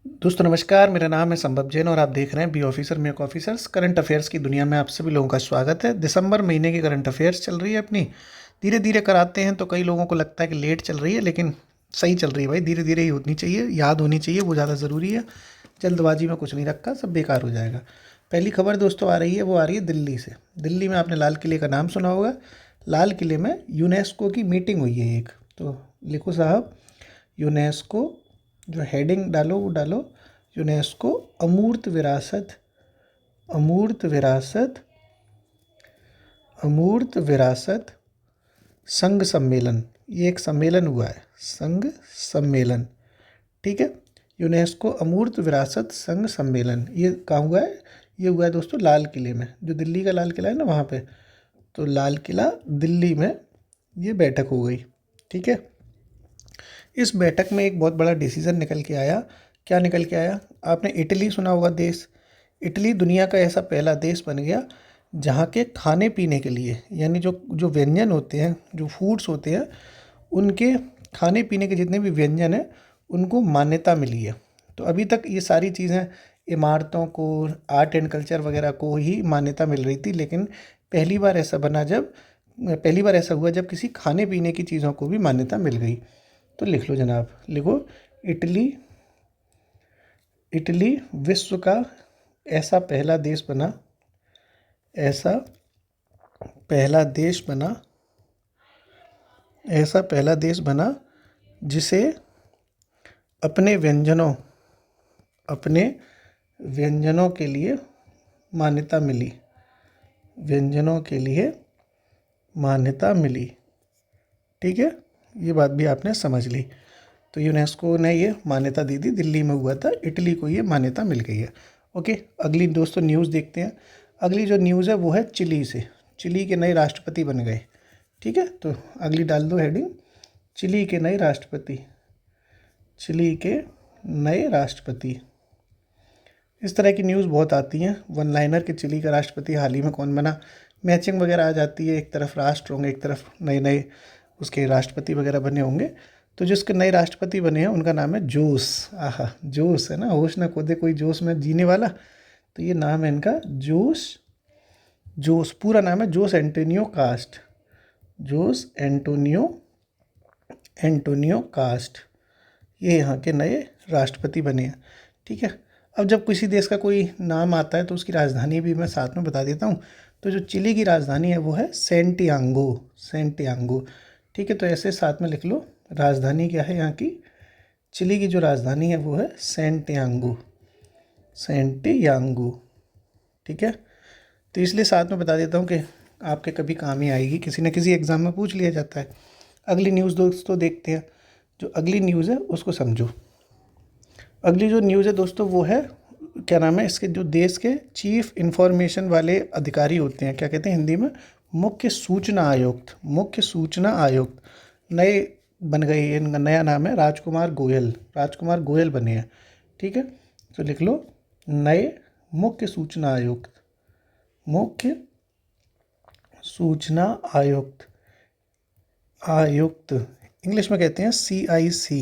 दोस्तों नमस्कार, मेरा नाम है संभव जैन और आप देख रहे हैं be officer make officers. Current affairs की दुनिया में आप सभी लोगों का स्वागत है। दिसंबर महीने की करंट अफेयर्स चल रही है अपनी। धीरे धीरे कराते हैं तो कई लोगों को लगता है कि लेट चल रही है, लेकिन सही चल रही है भाई। धीरे धीरे ही होनी चाहिए, याद होनी चाहिए, वो ज़्यादा ज़रूरी है। जल्दबाजी में कुछ नहीं रखा, सब बेकार हो जाएगा। पहली खबर दोस्तों आ रही है, वो आ रही है दिल्ली से। दिल्ली में आपने लाल किले का नाम सुना होगा। लाल किले में यूनेस्को की मीटिंग हुई है एक। तो लिखो साहब, यूनेस्को, जो हेडिंग डालो वो डालो, यूनेस्को अमूर्त विरासत, अमूर्त विरासत, अमूर्त विरासत संघ सम्मेलन। ये एक सम्मेलन हुआ है, संघ सम्मेलन। ठीक है, यूनेस्को अमूर्त विरासत संघ सम्मेलन। ये कहाँ हुआ है? ये हुआ है दोस्तों लाल किले में, जो दिल्ली का लाल किला है ना, वहाँ पे। तो लाल किला दिल्ली में ये बैठक हो गई। ठीक है, इस बैठक में एक बहुत बड़ा डिसीजन निकल के आया। क्या निकल के आया? आपने इटली सुना होगा देश। इटली दुनिया का ऐसा पहला देश बन गया जहाँ के खाने पीने के लिए, यानी जो जो व्यंजन होते हैं, जो फूड्स होते हैं, उनके खाने पीने के जितने भी व्यंजन हैं उनको मान्यता मिली है। तो अभी तक ये सारी चीज़ें, इमारतों को, आर्ट एंड कल्चर वगैरह को ही मान्यता मिल रही थी, लेकिन पहली बार ऐसा बना जब पहली बार ऐसा हुआ जब किसी खाने पीने की चीज़ों को भी मान्यता मिल गई। तो लिख लो जनाब, लिखो, इटली, इटली विश्व का ऐसा पहला देश बना, ऐसा पहला देश बना, ऐसा पहला देश बना जिसे अपने व्यंजनों, अपने व्यंजनों के लिए मान्यता मिली, व्यंजनों के लिए मान्यता मिली। ठीक है, ये बात भी आपने समझ ली। तो यूनेस्को ने ये मान्यता दी थी, दिल्ली में हुआ था, इटली को ये मान्यता मिल गई है। ओके, अगली दोस्तों न्यूज़ देखते हैं। अगली जो न्यूज़ है वो है चिली से। चिली के नए राष्ट्रपति बन गए। ठीक है, तो अगली डाल दो हेडिंग, चिली के नए राष्ट्रपति, चिली के नए राष्ट्रपति। इस तरह की न्यूज़ बहुत आती हैं, वन लाइनर के चिली का राष्ट्रपति हाल ही में कौन बना, मैचिंग वगैरह आ जाती है। एक तरफ राष्ट्र होंगे, एक तरफ नए नए उसके राष्ट्रपति वगैरह बने होंगे। तो जिसके नए राष्ट्रपति बने हैं उनका नाम है जोस। आहा, जोस है ना, होश ना खोदे कोई जोश में जीने वाला। तो ये नाम है इनका जोस, जोस पूरा नाम है Jose Antonio cast, Jose Antonio, Antonio cast. ये यहाँ के नए राष्ट्रपति बने हैं। ठीक है, अब जब किसी देश का कोई नाम आता है तो उसकी राजधानी भी मैं साथ में बता देता हूँ। तो जो चिली की राजधानी है वो है सेंटियागो, सेंटियागो। ठीक है, तो ऐसे साथ में लिख लो, राजधानी क्या है यहाँ की? चिली की जो राजधानी है वो है सेंटियागो, सेंटियागो। ठीक है, तो इसलिए साथ में बता देता हूँ कि आपके कभी काम ही आएगी, किसी न किसी एग्ज़ाम में पूछ लिया जाता है। अगली न्यूज़ दोस्तों देखते हैं। जो अगली न्यूज़ है उसको समझो। अगली जो न्यूज़ है दोस्तों वो है, क्या नाम है इसके, जो देश के चीफ इंफॉर्मेशन वाले अधिकारी होते हैं, क्या कहते हैं हिंदी में, मुख्य सूचना आयुक्त, मुख्य सूचना आयुक्त नए बन गए। इनका नया नाम है राजकुमार गोयल, राजकुमार गोयल बने हैं। ठीक है, तो लिख लो, नए मुख्य सूचना आयुक्त, मुख्य सूचना आयुक्त, आयुक्त इंग्लिश में कहते हैं CIC,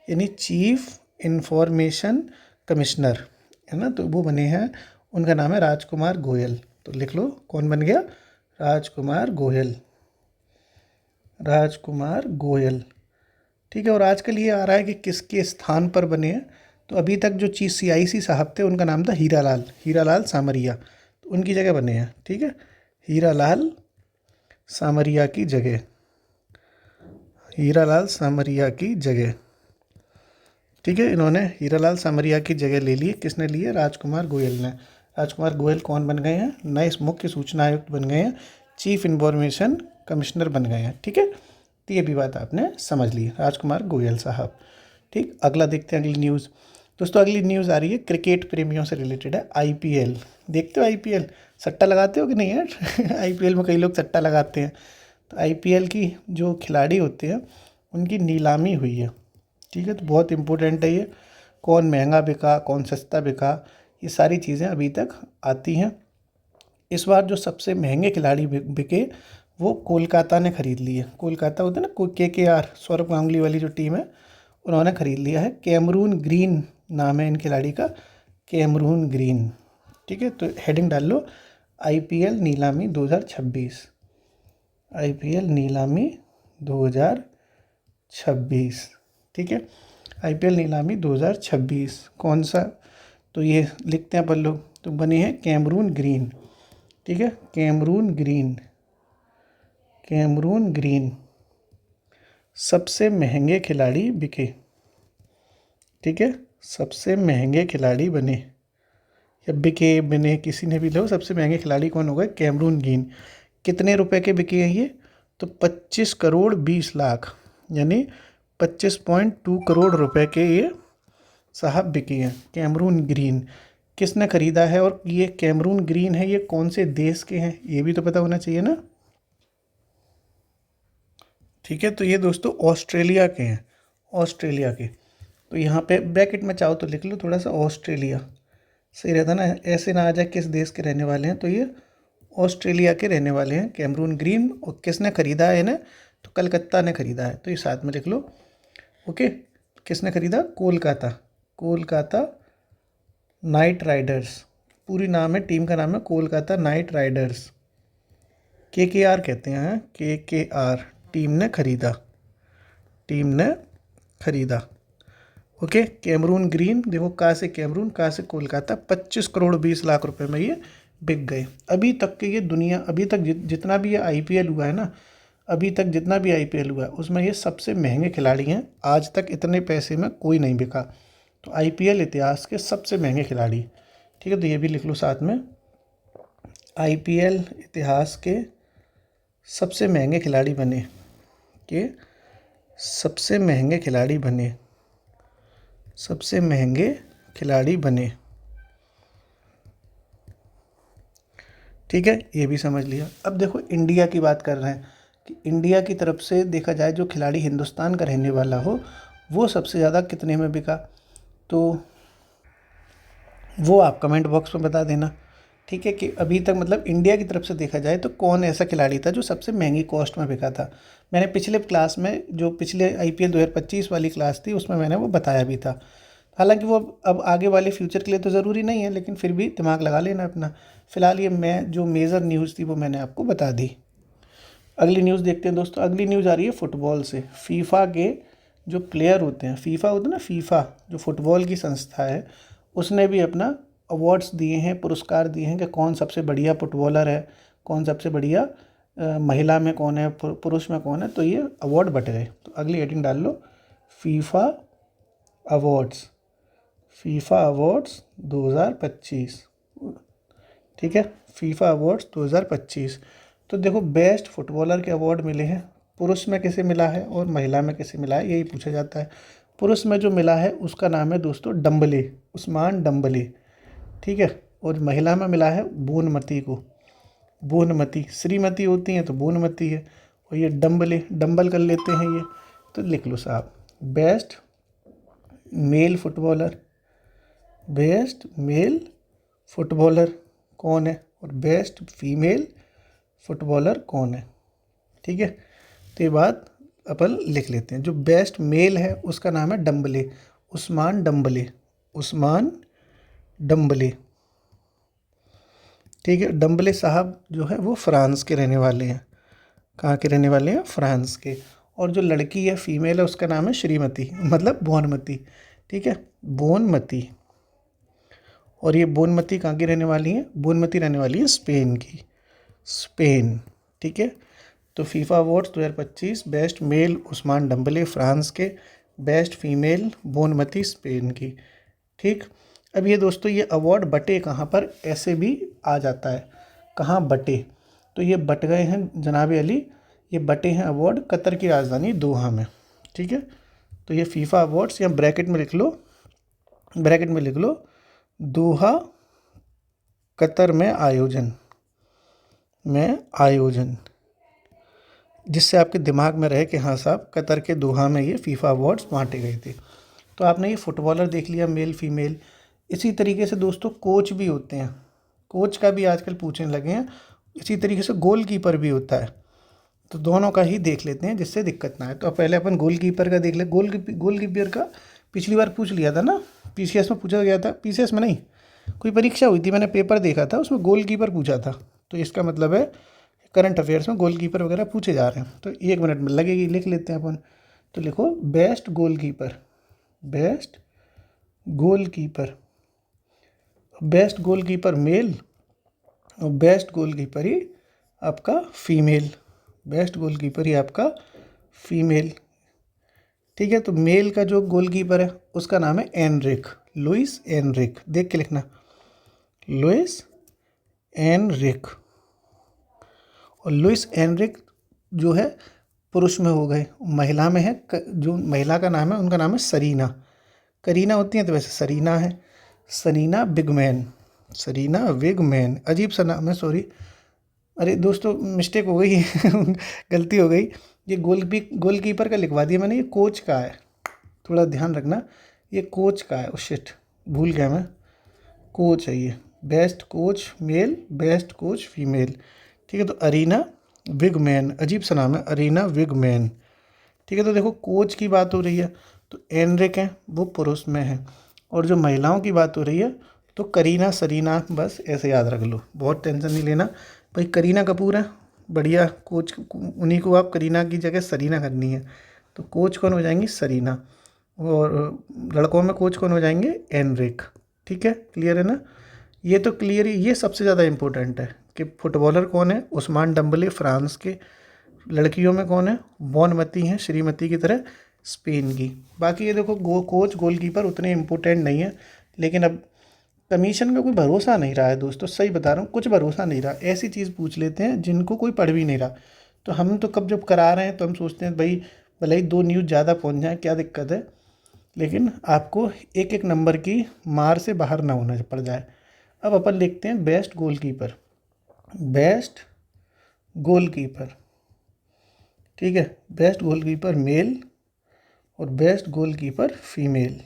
यानी चीफ इंफॉर्मेशन कमिश्नर, है ना। तो वो बने हैं, उनका नाम है राजकुमार गोयल। तो लिख लो कौन बन गया, राजकुमार गोयल, राजकुमार गोयल। ठीक है, और आजकल ये आ रहा है कि किसके स्थान पर बने हैं। तो अभी तक जो चीफ CIC साहब थे उनका नाम था हीरालाल, हीरालाल सामरिया। तो उनकी जगह बने हैं। ठीक है, हीरालाल सामरिया की जगह, हीरालाल सामरिया की जगह। ठीक है, इन्होंने हीरालाल सामरिया की जगह ले ली। किसने ली है? राजकुमार गोयल ने। राजकुमार गोयल कौन बन गए हैं? नए मुख्य सूचना आयुक्त बन गए हैं, चीफ इंफॉर्मेशन कमिश्नर बन गए हैं। ठीक है, तो ये भी बात आपने समझ ली, राजकुमार गोयल साहब। ठीक, अगला देखते हैं अगली न्यूज़। दोस्तों अगली न्यूज़ आ रही है क्रिकेट प्रेमियों से रिलेटेड है। IPL देखते हो? IPL सट्टा लगाते हो कि नहीं यार? IPL में कई लोग सट्टा लगाते हैं। तो IPL की जो खिलाड़ी होते हैं उनकी नीलामी हुई है। ठीक है, तो बहुत इम्पोर्टेंट है ये, कौन महंगा बिका, कौन सस्ता बिका, ये सारी चीज़ें अभी तक आती हैं। इस बार जो सबसे महंगे खिलाड़ी बिके वो कोलकाता ने ख़रीद लिए। कोलकाता होता है ना, KKR, सौरभ गांगुली वाली जो टीम है, उन्होंने ख़रीद लिया है। कैमरून ग्रीन नाम है इन खिलाड़ी का कैमरून ग्रीन। ठीक है, तो हेडिंग डाल लो आईपीएल नीलामी 2026। आईपीएल नीलामी 2026। ठीक है, आईपीएल नीलामी 2026 कौन सा, तो ये लिखते हैं अपन लोग, तो बनी है कैमरून ग्रीन। ठीक है, कैमरून ग्रीन। कैमरून ग्रीन सबसे महंगे खिलाड़ी बिके। ठीक है, सबसे महंगे खिलाड़ी बने या बिके बने, किसी ने भी लो, सबसे महंगे खिलाड़ी कौन हो गए, कैमरून ग्रीन। कितने रुपए के बिके हैं ये, तो 25 करोड़ 20 लाख, यानी 25.2 करोड़ रुपए के ये साहब बिके हैं कैमरून ग्रीन। किसने खरीदा है और ये कैमरून ग्रीन है ये कौन से देश के हैं, ये भी तो पता होना चाहिए ना। ठीक है, तो ये दोस्तों ऑस्ट्रेलिया के हैं, ऑस्ट्रेलिया के। तो यहाँ पे ब्रैकेट में चाहो तो लिख लो थोड़ा सा, ऑस्ट्रेलिया सही रहता ना, ऐसे ना आ जाए किस देश के रहने वाले हैं, तो ये ऑस्ट्रेलिया के रहने वाले हैं कैमरून ग्रीन। और किसने खरीदा है ना, तो कलकत्ता ने खरीदा है, तो ये साथ में लिख लो। ओके, किसने खरीदा, कोलकाता, कोलकाता नाइट राइडर्स, पूरी नाम है, टीम का नाम है कोलकाता नाइट राइडर्स। KKR कहते हैं, KKR, टीम ने खरीदा, टीम ने खरीदा। ओके, कैमरून ग्रीन, देखो कहाँ से कैमरून, कहाँ से कोलकाता, 25 करोड़ 20 लाख रुपए में ये बिक गए। अभी तक के ये दुनिया, अभी तक जितना भी ये आईपीएल हुआ है ना, अभी तक जितना भी आईपीएल हुआ है उसमें ये सबसे महंगे खिलाड़ी हैं। आज तक इतने पैसे में कोई नहीं बिका, तो आईपीएल इतिहास के सबसे महंगे खिलाड़ी। ठीक है, तो ये भी लिख लो साथ में, आईपीएल इतिहास के सबसे महंगे खिलाड़ी बने, के सबसे महंगे खिलाड़ी बने, सबसे महंगे खिलाड़ी बने। ठीक है, ये भी समझ लिया। अब देखो इंडिया की बात कर रहे हैं कि इंडिया की तरफ से देखा जाए जो खिलाड़ी हिंदुस्तान का रहने वाला हो वो सबसे ज़्यादा कितने में बिका, तो वो आप कमेंट बॉक्स में बता देना। ठीक है, कि अभी तक मतलब इंडिया की तरफ से देखा जाए तो कौन ऐसा खिलाड़ी था जो सबसे महंगी कॉस्ट में बिका था। मैंने पिछले क्लास में, जो पिछले आईपीएल 2025 वाली क्लास थी उसमें मैंने वो बताया भी था। हालांकि वो अब आगे वाले फ्यूचर के लिए तो ज़रूरी नहीं है, लेकिन फिर भी दिमाग लगा लेना अपना। फ़िलहाल ये मैं जो मेजर न्यूज़ थी वो मैंने आपको बता दी। अगली न्यूज़ देखते हैं दोस्तों। अगली न्यूज़ आ रही है फुटबॉल से। फीफा के जो प्लेयर होते हैं, फीफा होता है ना, फीफा जो फुटबॉल की संस्था है, उसने भी अपना अवार्ड्स दिए हैं, पुरस्कार दिए हैं कि कौन सबसे बढ़िया फुटबॉलर है, कौन सबसे बढ़िया महिला में कौन है, पुरुष में कौन है, तो ये अवार्ड बट गए। तो अगली हेडिंग डाल लो, फीफा अवार्ड्स, फीफा अवार्ड्स 2025। ठीक है, फीफा अवार्ड्स 2025। तो देखो बेस्ट फुटबॉलर के अवार्ड मिले हैं, पुरुष में किसे मिला है और महिला में किसे मिला है यही पूछा जाता है। पुरुष में जो मिला है उसका नाम है दोस्तों डम्बले, उस्मान डम्बले। ठीक है, और महिला में मिला है बोनमती को, बोनमती, श्रीमती होती हैं तो बोनमती है, और ये डम्बले, डम्बल कर लेते हैं ये। तो लिख लो साहब, best male footballer, best male footballer कौन है और बेस्ट फीमेल फुटबॉलर कौन है। ठीक है, तो ये बात अपन लिख लेते हैं। जो बेस्ट मेल है उसका नाम है डम्बले, उस्मान डम्बले, उस्मान डम्बले। ठीक है, डम्बले साहब जो है वो फ्रांस के रहने वाले हैं। कहाँ के रहने वाले हैं, फ्रांस के। और जो लड़की है फीमेल है उसका नाम है श्रीमती, मतलब बोनमती। ठीक है, बोनमती। और ये बोनमती कहाँ की रहने वाली है, बोनमती रहने वाली है स्पेन की, स्पेन। ठीक है, तो FIFA awards 2025, best male Ousmane Dembele France के, बेस्ट फीमेल बोनमती स्पेन की। ठीक, अब ये दोस्तों ये अवार्ड बटे कहाँ पर, ऐसे भी आ जाता है, कहाँ बटे, तो ये बट गए हैं जनाब अली, ये बटे हैं अवार्ड कतर की राजधानी दोहा में। ठीक है, तो ये फीफा अवार्ड्स, या ब्रैकेट में लिख लो, ब्रैकेट में लिख लो दोहा कतर में आयोजन, में आयोजन, जिससे आपके दिमाग में रहे कि हाँ साहब कतर के दोहा में ये फीफा अवार्ड्स बांटे गए थे। तो आपने ये फुटबॉलर देख लिया, मेल फीमेल। इसी तरीके से दोस्तों कोच भी होते हैं, कोच का भी आजकल पूछने लगे हैं। इसी तरीके से गोलकीपर भी होता है, तो दोनों का ही देख लेते हैं जिससे दिक्कत ना आए। तो पहले अपन गोलकीपर का देख ले। गोलकीपर का पिछली बार पूछ लिया था ना, पीसीएस में पूछा गया था, पीसीएस में नहीं, कोई परीक्षा हुई थी, मैंने पेपर देखा था, उसमें गोलकीपर पूछा था। तो इसका मतलब है करंट अफेयर्स में गोलकीपर वगैरह पूछे जा रहे हैं। तो 1 मिनट में लगेगी, लिख लेते हैं अपन। तो लिखो best goalkeeper, best goalkeeper, best goalkeeper male और बेस्ट गोलकीपर ही आपका फीमेल, बेस्ट गोलकीपर ही आपका फीमेल। ठीक है, तो मेल का जो गोलकीपर है उसका नाम है एनरिक, लुइस एनरिक, देख के लिखना, लुइस एनरिक। और लुइस एनरिक जो है पुरुष में हो गए, महिला में है, जो महिला का नाम है उनका नाम है सरीना, करीना होती हैं तो वैसे सरीना है, सरीना बिगमैन, सरीना विगमैन, अजीब सा नाम है, सॉरी, अरे दोस्तों मिस्टेक हो गई गलती हो गई, ये गोलकीपर का लिखवा दिया मैंने, ये कोच का है, थोड़ा ध्यान रखना, ये कोच का है, ओ शिट भूल गया मैं, कोच है ये, best coach male, best coach female. ठीक है, तो अरीना विगमैन, अजीब सा नाम है, अरीना विगमैन। ठीक है, तो देखो कोच की बात हो रही है तो एनरिक है वो पुरुष में है, और जो महिलाओं की बात हो रही है तो करीना सरीना, बस ऐसे याद रख लो, बहुत टेंशन नहीं लेना। भाई करीना कपूर है, बढ़िया कोच, उन्हीं को आप करीना की जगह सरीना करनी है, तो कोच कौन हो जाएंगी, सरीना, और लड़कों में कोच कौन हो जाएंगे, एनरिक। ठीक है, क्लियर है ना, ये तो क्लियर ही, ये सबसे ज़्यादा इम्पोर्टेंट है कि फुटबॉलर कौन है, उस्मान डम्बले फ्रांस के, लड़कियों में कौन है, बॉनमती हैं श्रीमती की तरह स्पेन की। बाकी ये देखो कोच गोलकीपर उतने इम्पोर्टेंट नहीं है, लेकिन अब कमीशन का कोई भरोसा नहीं रहा है दोस्तों, सही बता रहा हूँ, कुछ भरोसा नहीं रहा, ऐसी चीज़ पूछ लेते हैं जिनको कोई पढ़ भी नहीं रहा। तो हम तो कब जब करा रहे हैं तो हम सोचते हैं भाई भले ही 2 न्यूज़ ज़्यादा पहुँच जाए, क्या दिक्कत है, लेकिन आपको एक एक नंबर की मार से बाहर ना होना पड़ जाए। अब अपन लिखते हैं बेस्ट गोलकीपर, बेस्ट गोलकीपर, ठीक है, बेस्ट गोलकीपर मेल और बेस्ट गोलकीपर फीमेल।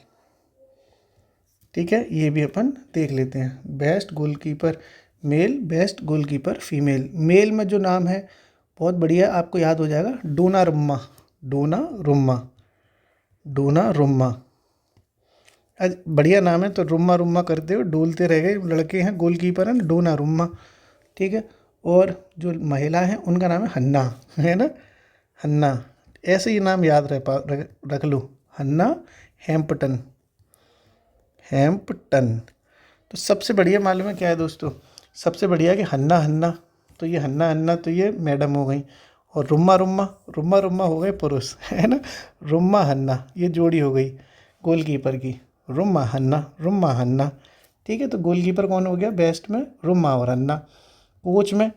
ठीक है, ये भी अपन देख लेते हैं, best goalkeeper male, best goalkeeper female. Male में जो नाम है बहुत बढ़िया, आपको याद हो जाएगा, डोनारुम्मा, डोनारुम्मा, डोनारुम्मा, आज बढ़िया नाम है, तो रुम्मा रुम्मा करते हुए डोलते रह गए, लड़के हैं गोलकीपर हैं डोनारुम्मा। ठीक है, और जो महिला है उनका नाम है हन्ना, है ना, हन्ना, ऐसे ही नाम याद रख लो, हन्ना हैम्पटन, हैम्पटन। तो सबसे बढ़िया मालूम है क्या है दोस्तों, सबसे बढ़िया कि हन्ना हन्ना, तो ये हन्ना हन्ना तो ये मैडम हो गई, और रुम्मा रुम्मा, रुम्मा रुम्मा हो गए पुरुष, है ना, रुम्मा हन्ना ये जोड़ी हो गई गोलकीपर की, रुम्मा हन्ना, रुम्मा हन्ना। ठीक है, तो गोलकीपर कौन हो गया बेस्ट में, रुम्मा और हन्ना। कोच में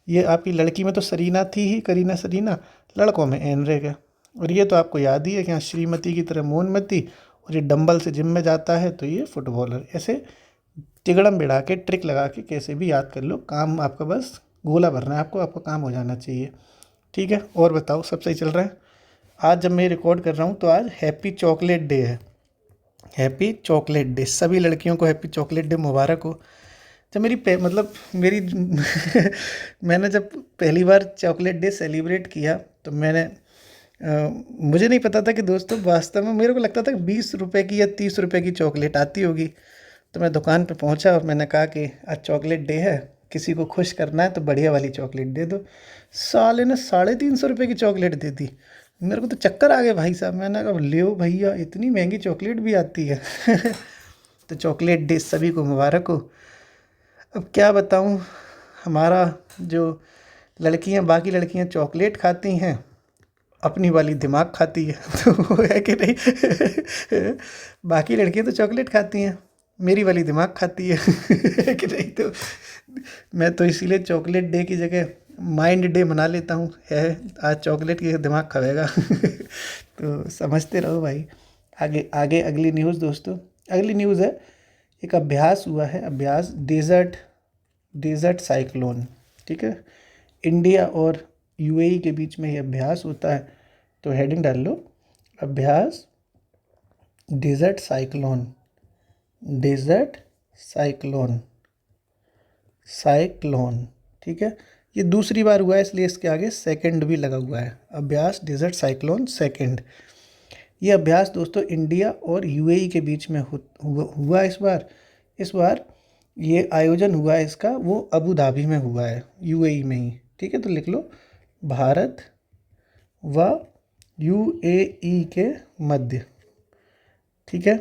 ये आपकी लड़की में तो सरीना थी ही, करीना सरीना, लड़कों में एनरिक है, और ये तो आपको याद ही है कि हाँ श्रीमती की तरह मोनमती, और ये डंबल से जिम में जाता है तो ये फुटबॉलर। ऐसे तिगड़म बिड़ा के ट्रिक लगा के कैसे भी याद कर लो, काम आपका बस गोला भरना है, आपको आपका काम हो जाना चाहिए। ठीक है, और बताओ सब सही चल रहा है। आज जब मैं रिकॉर्ड कर रहा हूँ तो आज हैप्पी चॉकलेट डे है, हैप्पी चॉकलेट डे, सभी लड़कियों को हैप्पी चॉकलेट डे मुबारक हो। जब मतलब मेरी मैंने जब पहली बार चॉकलेट डे सेलिब्रेट किया तो मुझे नहीं पता था कि दोस्तों वास्तव में मेरे को लगता था कि 20 रुपए की या 30 रुपए की चॉकलेट आती होगी। तो मैं दुकान पे पहुंचा और मैंने कहा कि आज चॉकलेट डे है, किसी को खुश करना है तो बढ़िया वाली चॉकलेट दे दो। साले ने 350 रुपये की चॉकलेट दे दी, मेरे को तो चक्कर आ गए भाई साहब। मैंने कहा ले भैया इतनी महंगी चॉकलेट भी आती है तो चॉकलेट डे सभी को मुबारक हो। अब क्या बताऊं, हमारा जो लड़कियां, बाकी लड़कियां चॉकलेट खाती हैं, अपनी वाली दिमाग खाती है तो वो है कि नहीं बाकी लड़कियां तो चॉकलेट खाती हैं, मेरी वाली दिमाग खाती है कि नहीं। तो मैं तो इसीलिए चॉकलेट डे की जगह माइंड डे मना लेता हूँ, है आज चॉकलेट की दिमाग खाएगा तो समझते रहो भाई। आगे आगे अगली न्यूज़ दोस्तों, अगली न्यूज़ है, एक अभ्यास हुआ है, अभ्यास डेजर्ट साइक्लोन। ठीक है, इंडिया और यूएई के बीच में ये अभ्यास होता है, तो हेडिंग डाल लो, अभ्यास desert cyclone, desert cyclone, cyclone. ठीक है, ये दूसरी बार हुआ है इसलिए इसके आगे सेकंड भी लगा हुआ है, अभ्यास डेजर्ट साइक्लोन सेकंड। ये अभ्यास दोस्तों इंडिया और यूएई के बीच में हुआ इस बार ये आयोजन हुआ है इसका, वो अबू धाबी में हुआ है, यूएई में ही। ठीक है, तो लिख लो भारत व यूएई के मध्य। ठीक है,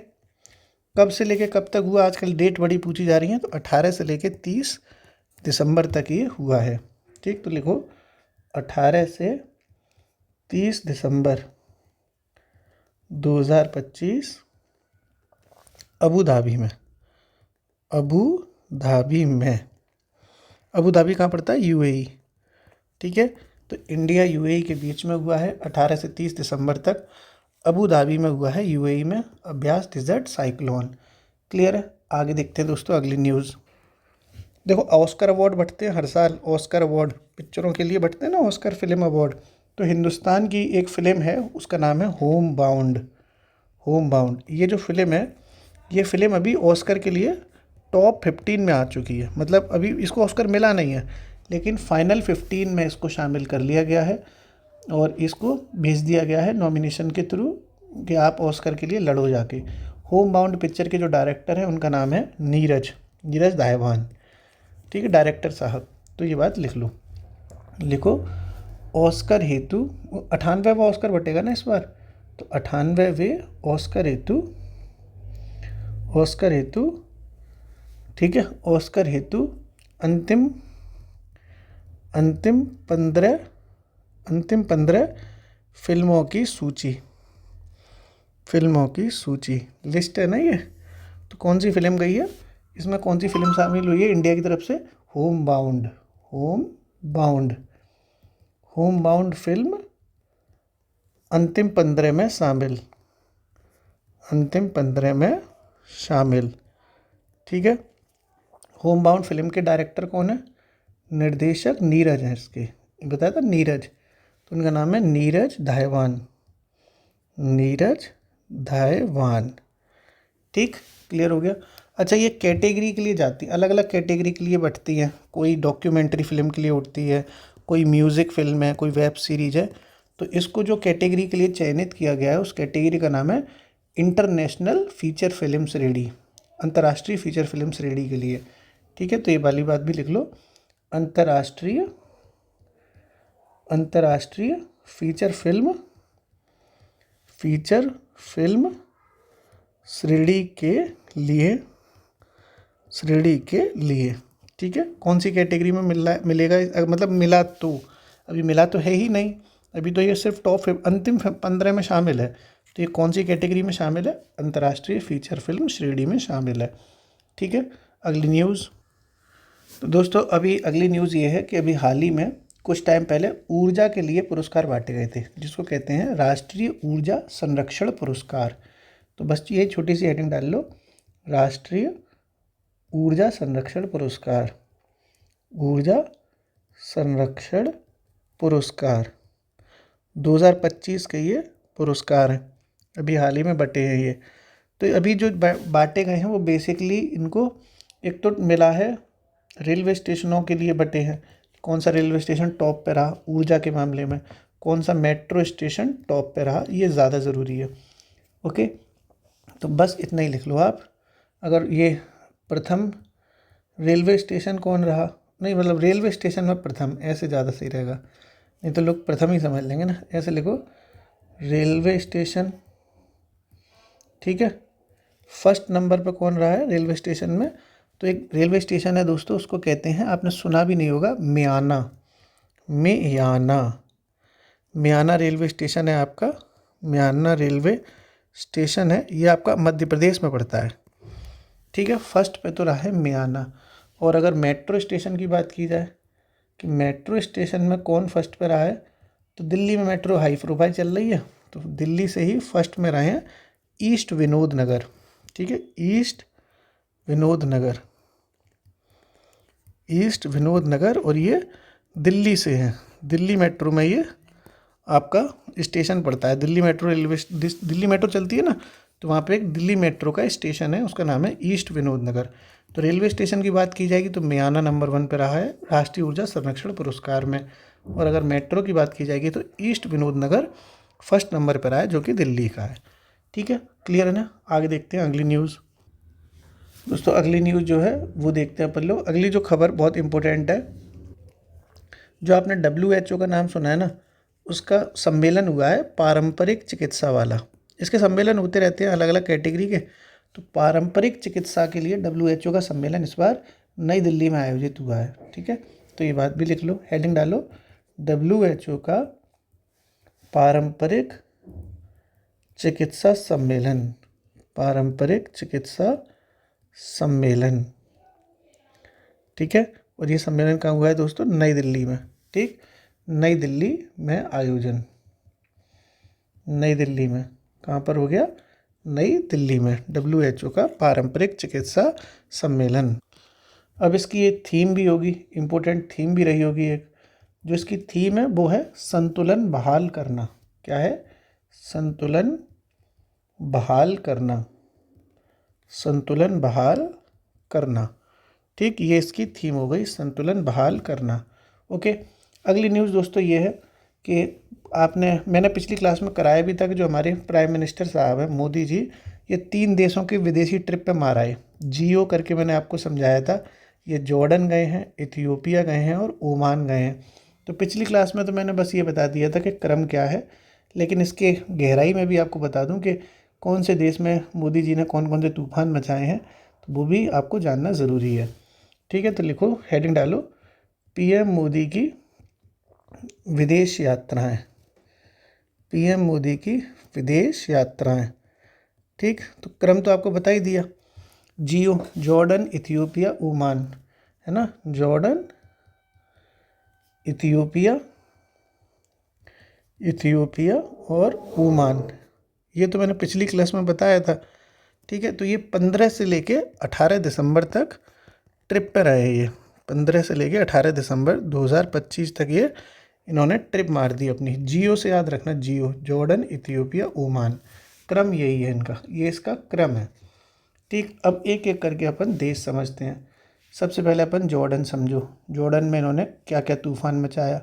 कब से लेके कब तक हुआ, आजकल डेट बड़ी पूछी जा रही है, तो 18 से लेके 30 दिसंबर तक ये हुआ है। ठीक, तो लिखो 18 से 30 दिसंबर 2025 अबू धाबी में। अबू धाबी में, अबू धाबी कहाँ पड़ता है, यूएई। ठीक है, तो इंडिया यूएई के बीच में हुआ है 18 से 30 दिसंबर तक, अबू धाबी में हुआ है यूएई में, अभ्यास डेजर्ट साइक्लोन। क्लियर है। आगे देखते हैं दोस्तों अगली न्यूज़। देखो ऑस्कर अवार्ड बंटते हैं हर साल, ऑस्कर अवार्ड पिक्चरों के लिए बंटते हैं ना, ऑस्कर फिल्म अवार्ड। तो हिंदुस्तान की एक फ़िल्म है, उसका नाम है होम बाउंड। होम बाउंड ये जो फिल्म है, ये फिल्म अभी ऑस्कर के लिए टॉप 15 में आ चुकी है। मतलब अभी इसको ऑस्कर मिला नहीं है, लेकिन फाइनल 15 में इसको शामिल कर लिया गया है और इसको भेज दिया गया है नॉमिनेशन के थ्रू कि आप ऑस्कर के लिए लड़ो जाके। होम बाउंड पिक्चर के जो डायरेक्टर हैं उनका नाम है नीरज धायवान। ठीक है, डायरेक्टर साहब। तो ये बात लिख लो, लिखो ऑस्कर हेतु 98वां ऑस्कर बटेगा ना इस बार, तो 98वें ऑस्कर हेतु ठीक है, ऑस्कर हेतु अंतिम 15 फिल्मों की सूची लिस्ट है ना ये। तो कौन सी फिल्म गई है इसमें, कौन सी फिल्म शामिल हुई है इंडिया की तरफ से, होम बाउंड फिल्म अंतिम 15 में शामिल। ठीक है, होम बाउंड फिल्म के डायरेक्टर कौन है, निर्देशक नीरज है इसके, बताया था नीरज, तो उनका नाम है नीरज धायवान। ठीक, क्लियर हो गया। अच्छा, ये कैटेगरी के लिए जाती है, अलग अलग कैटेगरी के लिए बंटती है। कोई डॉक्यूमेंट्री फिल्म के लिए उठती है, कोई म्यूज़िक फिल्म है, कोई वेब सीरीज है। तो इसको जो कैटेगरी के लिए चयनित किया गया है उस कैटेगरी का नाम है इंटरनेशनल फीचर फिल्म श्रेणी, अंतर्राष्ट्रीय फीचर फिल्म श्रेणी के लिए। ठीक है, तो ये वाली बात भी लिख लो, अंतर्राष्ट्रीय फीचर फिल्म श्रेणी के लिए। ठीक है, कौन सी कैटेगरी में मिलेगा, मतलब मिला तो, अभी मिला तो है ही नहीं, अभी तो ये सिर्फ टॉप अंतिम 15 में शामिल है। तो ये कौन सी कैटेगरी में शामिल है, अंतर्राष्ट्रीय फीचर फिल्म श्रेणी में शामिल है। ठीक है, अगली न्यूज़। तो दोस्तों अभी अगली न्यूज़ ये है कि अभी हाल ही में कुछ टाइम पहले ऊर्जा के लिए पुरस्कार बांटे गए थे, जिसको कहते हैं राष्ट्रीय ऊर्जा संरक्षण पुरस्कार। तो बस ये छोटी सी हेडिंग डाल लो, राष्ट्रीय ऊर्जा संरक्षण पुरस्कार 2025 के ये पुरस्कार हैं, अभी हाल ही में बटे हैं ये। तो अभी जो बांटे गए हैं वो बेसिकली इनको एक तो मिला है रेलवे स्टेशनों के लिए बटे हैं, कौन सा रेलवे स्टेशन टॉप पे रहा ऊर्जा के मामले में, कौन सा मेट्रो स्टेशन टॉप पे रहा, ये ज़्यादा ज़रूरी है। ओके, तो बस इतना ही लिख लो आप। अगर ये प्रथम रेलवे स्टेशन कौन रहा, नहीं मतलब रेलवे स्टेशन में प्रथम, ऐसे ज़्यादा सही रहेगा, नहीं तो लोग प्रथम ही समझ लेंगे ना। ऐसे लिखो रेलवे स्टेशन। ठीक है, फर्स्ट नंबर पर कौन रहा है रेलवे स्टेशन में, तो एक रेलवे स्टेशन है दोस्तों, उसको कहते हैं, आपने सुना भी नहीं होगा, म्याना रेलवे स्टेशन है आपका, म्याना रेलवे स्टेशन है, ये आपका मध्य प्रदेश में पड़ता है। ठीक है, फर्स्ट पे तो रहा है म्याना। और अगर मेट्रो स्टेशन की बात की जाए कि मेट्रो स्टेशन में कौन फर्स्ट पे रहा है, तो दिल्ली में मेट्रो हाई प्रोफाइल चल रही है, तो दिल्ली से ही फर्स्ट में रहे हैं ईस्ट विनोद नगर। ठीक है, ईस्ट विनोद नगर, और ये दिल्ली से है, दिल्ली मेट्रो में ये आपका स्टेशन पड़ता है। दिल्ली मेट्रो चलती है ना, तो वहाँ पे एक दिल्ली मेट्रो का स्टेशन है, उसका नाम है ईस्ट विनोद नगर। तो रेलवे स्टेशन की बात की जाएगी तो म्याना नंबर 1 पे रहा है राष्ट्रीय ऊर्जा संरक्षण पुरस्कार में, और अगर मेट्रो की बात की जाएगी तो ईस्ट विनोद नगर फर्स्ट नंबर पर आया जो कि दिल्ली का है। ठीक है, क्लियर है ना। आगे देखते हैं अगली न्यूज़। दोस्तों अगली न्यूज़ जो है वो देखते हैं अपन लोग। अगली जो खबर बहुत इंपॉर्टेंट है, जो आपने WHO का नाम सुना है ना, उसका सम्मेलन हुआ है पारंपरिक चिकित्सा वाला। इसके सम्मेलन होते रहते हैं अलग अलग कैटेगरी के। तो पारंपरिक चिकित्सा के लिए WHO का सम्मेलन इस बार नई दिल्ली में आयोजित हुआ है। ठीक है, तो ये बात भी लिख लो, हेडिंग डालो, WHO का पारंपरिक चिकित्सा सम्मेलन, पारंपरिक चिकित्सा सम्मेलन। ठीक है, और ये सम्मेलन कहाँ हुआ है दोस्तों? नई दिल्ली में। ठीक, नई दिल्ली में आयोजन, नई दिल्ली में कहाँ पर हो गया? नई दिल्ली में WHO का पारंपरिक चिकित्सा सम्मेलन। अब इसकी एक थीम भी होगी, इम्पोर्टेंट थीम भी रही होगी एक। जो इसकी थीम है वो है संतुलन बहाल करना। क्या है? संतुलन बहाल करना, संतुलन बहाल करना। ठीक, ये इसकी थीम हो गई, संतुलन बहाल करना। ओके, अगली न्यूज़ दोस्तों ये है कि मैंने पिछली क्लास में कराया भी था कि जो हमारे प्राइम मिनिस्टर साहब हैं मोदी जी, ये 3 देशों के विदेशी ट्रिप पे मार आए। जियो करके मैंने आपको समझाया था। ये जॉर्डन गए हैं, इथियोपिया गए हैं और ओमान गए हैं। तो पिछली क्लास में तो मैंने बस ये बता दिया था कि क्रम क्या है, लेकिन इसके गहराई में भी आपको बता दूं कि कौन से देश में मोदी जी ने कौन कौन से तूफान मचाए हैं, तो वो भी आपको जानना ज़रूरी है। ठीक है, तो लिखो, हेडिंग डालो, PM मोदी की विदेश यात्राएं, PM मोदी की विदेश यात्राएं। ठीक, तो क्रम तो आपको बता ही दिया। जियो, जॉर्डन, इथियोपिया, ओमान, है ना, जॉर्डन, इथियोपिया, इथियोपिया और ओमान। ये तो मैंने पिछली क्लास में बताया था। ठीक है, तो ये 15 से लेके 18 दिसंबर तक ट्रिप पर रहे। ये 15 से लेके 18 दिसंबर 2025 तक ये इन्होंने ट्रिप मार दी अपनी। जियो से याद रखना, जियो, जॉर्डन, इथियोपिया, ओमान। क्रम यही है इनका, ये इसका क्रम है। ठीक, अब एक एक करके अपन देश समझते हैं। सबसे पहले अपन जॉर्डन समझो। जॉर्डन में इन्होंने क्या क्या तूफान मचाया।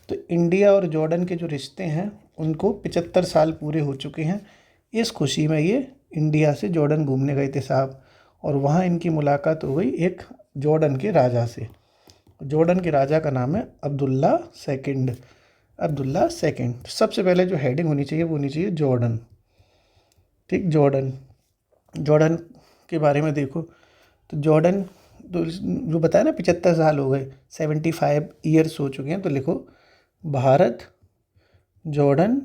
तो इंडिया और जॉर्डन के जो रिश्ते हैं उनको 75 साल पूरे हो चुके हैं। इस खुशी में ये इंडिया से जॉर्डन घूमने गए थे साहब, और वहाँ इनकी मुलाकात हो गई एक जॉर्डन के राजा से। जॉर्डन के राजा का नाम है अब्दुल्ला सेकंड, अब्दुल्ला सेकंड। सबसे पहले जो हेडिंग होनी चाहिए वो होनी चाहिए जॉर्डन। ठीक, जॉर्डन, जॉर्डन के बारे में देखो। तो जॉर्डन तो जो बताया ना 75 साल हो गए, 75 ईयर्स हो चुके हैं। तो लिखो, भारत जॉर्डन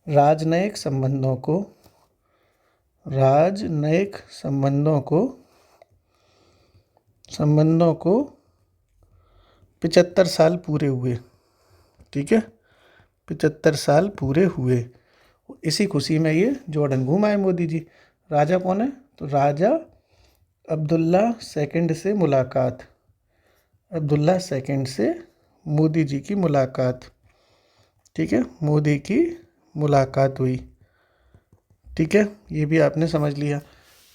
राजनयिक संबंधों को, राजनयिक संबंधों को 75 साल पूरे हुए। ठीक है, 75 साल पूरे हुए। इसी खुशी में ये जॉर्डन घूम आए मोदी जी। राजा कौन है? तो राजा अब्दुल्ला सेकंड से मुलाकात, अब्दुल्ला सेकंड से मोदी जी की मुलाकात। ठीक है, मोदी की मुलाकात हुई। ठीक है, ये भी आपने समझ लिया।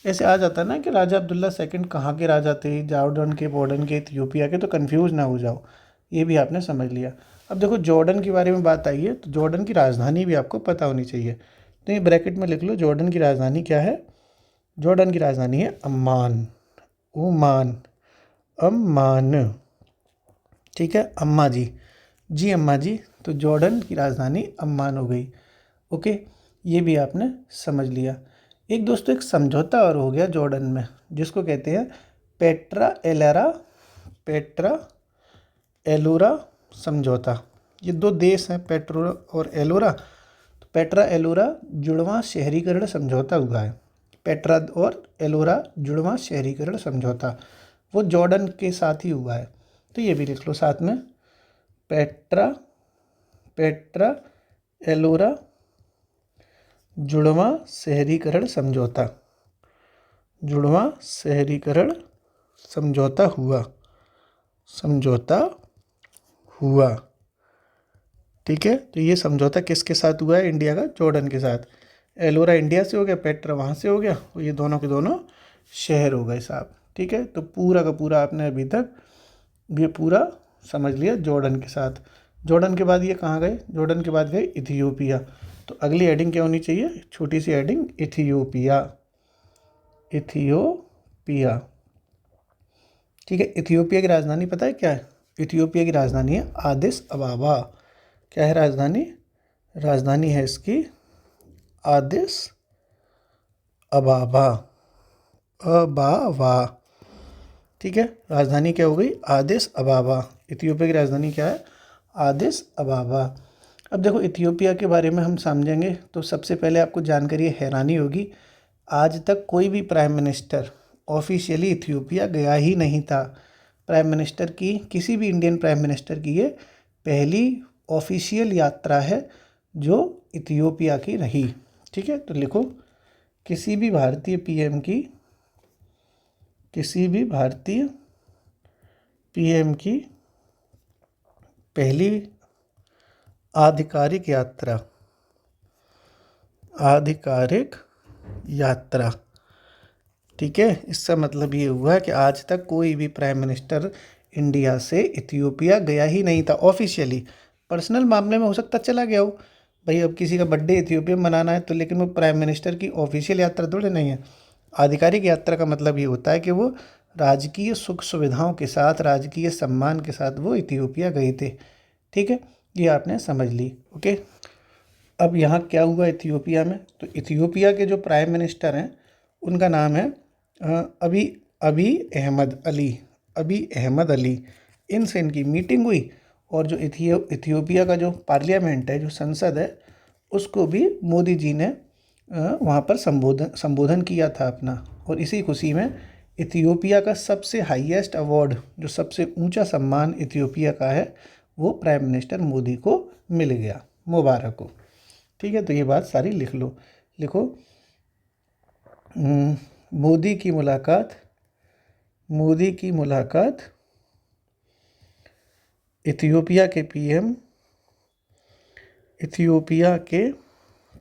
ऐसे आ जाता है ना कि राजा अब्दुल्ला सेकंड कहाँ के राजा थे, जॉर्डन के, बॉर्डन के, इथियोपिया के, तो कंफ्यूज ना हो जाओ। ये भी आपने समझ लिया। अब देखो जॉर्डन के बारे में बात आई है, तो जॉर्डन की राजधानी भी आपको पता होनी चाहिए। तो ये ब्रैकेट में लिख लो, जॉर्डन की राजधानी क्या है? जॉर्डन की राजधानी है अम्मान, ओमान, अम्मान। ठीक है, अम्मा जी, जी अम्मा जी। तो जॉर्डन की राजधानी अम्मान हो गई। ओके, ये भी आपने समझ लिया। एक दोस्तों एक समझौता और हो गया जॉर्डन में, जिसको कहते हैं पेट्रा एलोरा, पेट्रा एलोरा समझौता। ये 2 देश हैं, पेट्रा और एलोरा। तो पेट्रा एलोरा जुड़वां शहरीकरण समझौता हुआ है। पेट्रा और एलोरा जुड़वां शहरीकरण समझौता, वो जॉर्डन के साथ ही हुआ है। तो ये भी लिख लो साथ में, पेट्रा एलोरा जुड़वां शहरीकरण समझौता, जुड़वां शहरीकरण समझौता हुआ, समझौता हुआ। ठीक है, तो ये समझौता किसके साथ हुआ है? इंडिया का जॉर्डन के साथ। एलोरा इंडिया से हो गया, पेट्रा वहाँ से हो गया, और ये दोनों के दोनों शहर हो गए साहब। ठीक है, तो पूरा का पूरा आपने अभी तक ये पूरा समझ लिया जॉर्डन के साथ। जॉर्डन के बाद ये कहाँ गए, जॉर्डन के बाद गए इथियोपिया। तो अगली हेडिंग क्या होनी चाहिए, छोटी सी हेडिंग इथियोपिया, इथियोपिया। ठीक है, इथियोपिया की राजधानी पता है क्या है, इथियोपिया की राजधानी है आदिस अबाबा। क्या है राजधानी, राजधानी है इसकी आदिस अबाबा, अबाबा। ठीक है, राजधानी क्या हो गई, आदिस अबाबा। इथियोपिया की राजधानी क्या है, आदिस अबाबा। अब देखो इथियोपिया के बारे में हम समझेंगे तो सबसे पहले आपको जानकारी हैरानी होगी, आज तक कोई भी प्राइम मिनिस्टर ऑफिशियली इथियोपिया गया ही नहीं था। प्राइम मिनिस्टर की, किसी भी इंडियन प्राइम मिनिस्टर की ये पहली ऑफिशियल यात्रा है जो इथियोपिया की रही। ठीक है, तो लिखो किसी भी भारतीय पीएम की, किसी भी भारतीय पीएम की पहली आधिकारिक यात्रा, आधिकारिक यात्रा। ठीक है, इसका मतलब ये हुआ कि आज तक कोई भी प्राइम मिनिस्टर इंडिया से इथियोपिया गया ही नहीं था ऑफिशियली। पर्सनल मामले में हो सकता चला गया हो, भाई अब किसी का बर्थडे इथियोपिया में मनाना है तो, लेकिन वो प्राइम मिनिस्टर की ऑफिशियल यात्रा थोड़ी नहीं है। आधिकारिक यात्रा का मतलब ये होता है कि वो राजकीय सुख सुविधाओं के साथ, राजकीय सम्मान के साथ वो इथियोपिया गए थे। ठीक है, ये आपने समझ ली। ओके, अब यहाँ क्या हुआ इथियोपिया में, तो इथियोपिया के जो प्राइम मिनिस्टर हैं उनका नाम है अभी अभी अहमद अली, अभी अहमद अली। इनसे इनकी मीटिंग हुई और जो इथियोपिया का जो पार्लियामेंट है, जो संसद है, उसको भी मोदी जी ने वहाँ पर संबोधन किया था अपना। और इसी खुशी में इथियोपिया का सबसे हाईएस्ट अवार्ड, जो सबसे ऊंचा सम्मान इथियोपिया का है, वो प्राइम मिनिस्टर मोदी को मिल गया, मुबारक हो। ठीक है, तो ये बात सारी लिख लो। लिखो मोदी की मुलाकात, मोदी की मुलाकात इथियोपिया के पीएम, इथियोपिया के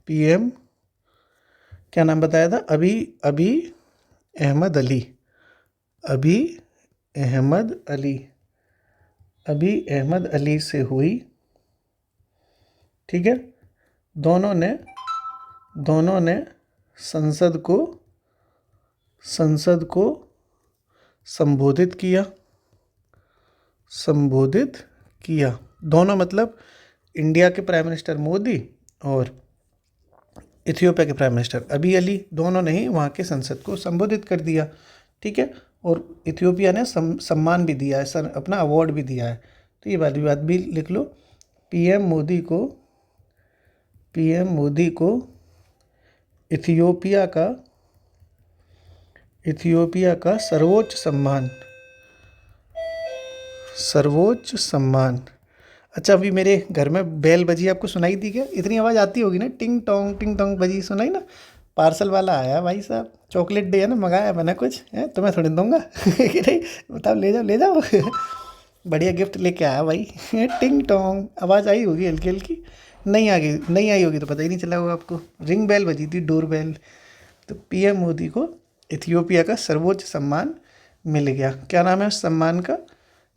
पीएम क्या नाम बताया था, अभी अभी अहमद अली, अभी अहमद अली, अभी अहमद अली से हुई। ठीक है, दोनों ने संसद को संबोधित किया, संबोधित किया। दोनों मतलब इंडिया के प्राइम मिनिस्टर मोदी और इथियोपिया के प्राइम मिनिस्टर अभी अली, दोनों ने ही वहाँ के संसद को संबोधित कर दिया। ठीक है, और इथियोपिया ने सम्मान भी दिया है, सर अपना अवार्ड भी दिया है। तो ये वाली बात भी लिख लो, पीएम मोदी को, पीएम मोदी को इथियोपिया का, इथियोपिया का सर्वोच्च सम्मान, सर्वोच्च सम्मान। अच्छा, अभी मेरे घर में बेल बजी, आपको सुनाई दी क्या, इतनी आवाज़ आती होगी ना, टिंग टोंग बजी सुनाई ना। पार्सल वाला आया भाई साहब, चॉकलेट डे है ना, मंगाया मैंने कुछ है, तुम्हें थोड़ी दूंगा कि नहीं, बताओ ले जाओ ले जाओ बढ़िया गिफ्ट लेके आया भाई टिंग टोंग आवाज़ आई होगी हल्की हल्की, नहीं आ गई, नहीं आई होगी तो पता ही नहीं चला होगा आपको। रिंग बेल बजी थी, डोर बेल। तो पीएम मोदी को इथियोपिया का सर्वोच्च सम्मान मिल गया। क्या नाम है उस सम्मान का,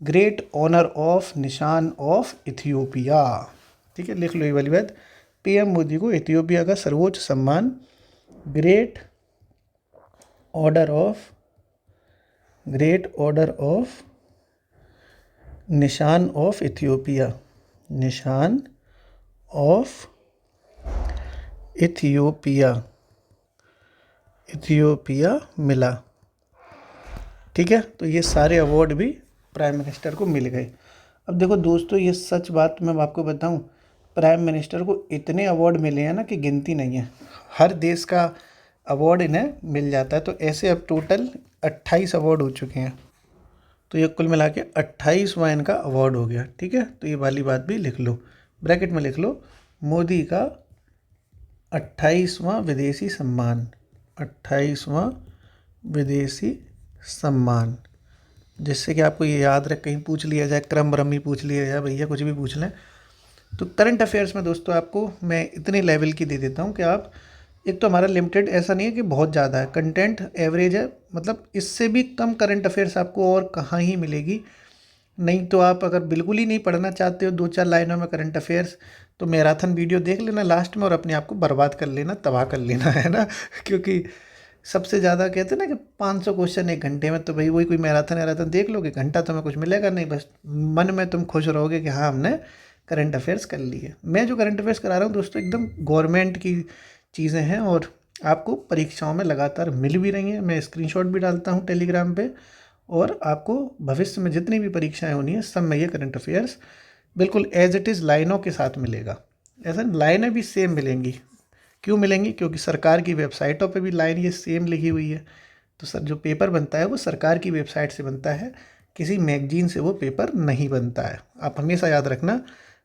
ग्रेट ऑनर ऑफ निशान ऑफ इथियोपिया। ठीक है, लिख लो ये वाली बात, पीएम मोदी को इथियोपिया का सर्वोच्च सम्मान great order of, great order of निशान ऑफ इथियोपिया, निशान ऑफ इथियोपिया, इथियोपिया मिला। ठीक है, तो ये सारे अवार्ड भी प्राइम मिनिस्टर को मिल गए। अब देखो दोस्तों, ये सच बात मैं आपको बताऊं, प्राइम मिनिस्टर को इतने अवार्ड मिले हैं ना कि गिनती नहीं है। हर देश का अवार्ड इन्हें मिल जाता है। तो ऐसे अब टोटल 28 अवार्ड हो चुके हैं। तो ये कुल मिला के 28वां इनका अवार्ड हो गया। ठीक है, तो ये वाली बात भी लिख लो, ब्रैकेट में लिख लो, मोदी का 28वां विदेशी सम्मान, 28वां विदेशी सम्मान, जिससे कि आपको ये याद रहे, कहीं पूछ लिया जाए, क्रम ब्रह्म ही पूछ लिया जाए, भैया कुछ भी पूछ लें। तो करंट अफेयर्स में दोस्तों आपको मैं इतने लेवल की दे देता हूँ कि आप, एक तो हमारा लिमिटेड ऐसा नहीं है कि बहुत ज़्यादा है, कंटेंट एवरेज है, मतलब इससे भी कम करंट अफेयर्स आपको और कहाँ ही मिलेगी। नहीं तो आप अगर बिल्कुल ही नहीं पढ़ना चाहते हो 2-4 लाइनों में करंट अफेयर्स, तो मैराथन वीडियो देख लेना लास्ट में और अपने आप को बर्बाद कर लेना, तबाह कर लेना, है ना। क्योंकि सबसे ज़्यादा कहते हैं ना कि 500 क्वेश्चन 1 घंटे में, तो भाई वही कोई मैराथन वैराथन देख लोगे, घंटा तुम्हें कुछ मिलेगा नहीं, बस मन में तुम खुश रहोगे कि हाँ हमने करंट अफेयर्स कर लिए। मैं जो करंट अफेयर्स करा रहा हूँ दोस्तों एकदम गवर्नमेंट की चीज़ें हैं और आपको परीक्षाओं में लगातार मिल भी रही हैं। मैं स्क्रीनशॉट भी डालता हूँ टेलीग्राम पे, और आपको भविष्य में जितनी भी परीक्षाएं होनी है सब में ये करंट अफेयर्स बिल्कुल एज इट इज़ लाइनों के साथ मिलेगा। ऐसा लाइनें भी सेम मिलेंगी। क्यों मिलेंगी? क्योंकि सरकार की वेबसाइटों पे भी लाइन ये सेम लिखी हुई है। तो सर जो पेपर बनता है वो सरकार की वेबसाइट से बनता है, किसी मैगजीन से वो पेपर नहीं बनता है। आप हमेशा याद रखना,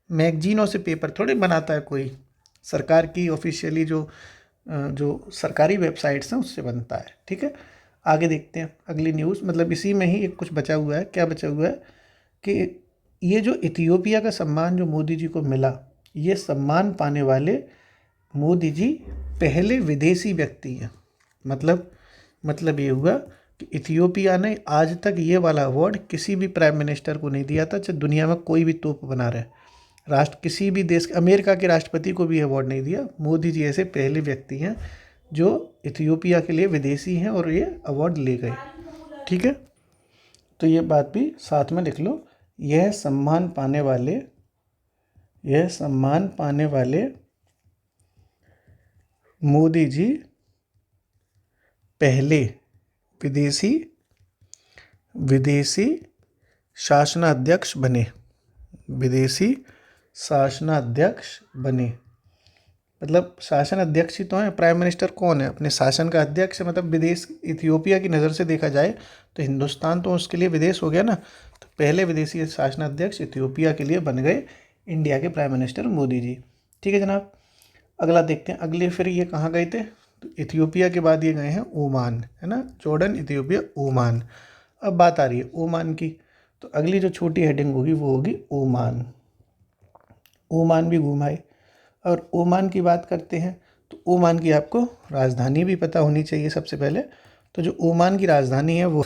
मैगजीनों से पेपर थोड़ी बनाता है कोई, सरकार की ऑफिशियली जो सरकारी वेबसाइट्स हैं उससे बनता है। ठीक है, आगे देखते हैं अगली न्यूज़। मतलब इसी में ही एक कुछ बचा हुआ है। क्या बचा हुआ है कि ये जो इथियोपिया का सम्मान जो मोदी जी को मिला, ये सम्मान पाने वाले मोदी जी पहले विदेशी व्यक्ति हैं। मतलब ये हुआ कि इथियोपिया ने आज तक ये वाला अवार्ड किसी भी प्राइम मिनिस्टर को नहीं दिया था, चाहे दुनिया में कोई भी तोप बना रहे राष्ट्र, किसी भी देश, अमेरिका के राष्ट्रपति को भी अवार्ड नहीं दिया। मोदी जी ऐसे पहले व्यक्ति हैं जो इथियोपिया के लिए विदेशी हैं और ये अवार्ड ले गए। ठीक है, तो ये बात भी साथ में लिख लो। यह सम्मान पाने वाले मोदी जी पहले विदेशी शासनाध्यक्ष बने। विदेशी शासनाध्यक्ष बने मतलब शासन अध्यक्ष ही तो हैं। प्राइम मिनिस्टर कौन है? अपने शासन का अध्यक्ष है। मतलब विदेश, इथियोपिया की नज़र से देखा जाए तो हिंदुस्तान तो उसके लिए विदेश हो गया ना। तो पहले विदेशी शासन अध्यक्ष इथियोपिया के लिए बन गए इंडिया के प्राइम मिनिस्टर मोदी जी। ठीक है जनाब, अगला देखते हैं। अगले फिर ये कहाँ गए थे? तो इथियोपिया के बाद ये गए हैं ओमान, है ना। Jordan, Ethiopia, Oman. अब बात आ रही है ओमान की, तो अगली जो छोटी हेडिंग होगी वो होगी ओमान। ओमान भी घुमाए। और ओमान की बात करते हैं तो ओमान की आपको राजधानी भी पता होनी चाहिए सबसे पहले। तो जो ओमान की राजधानी है वो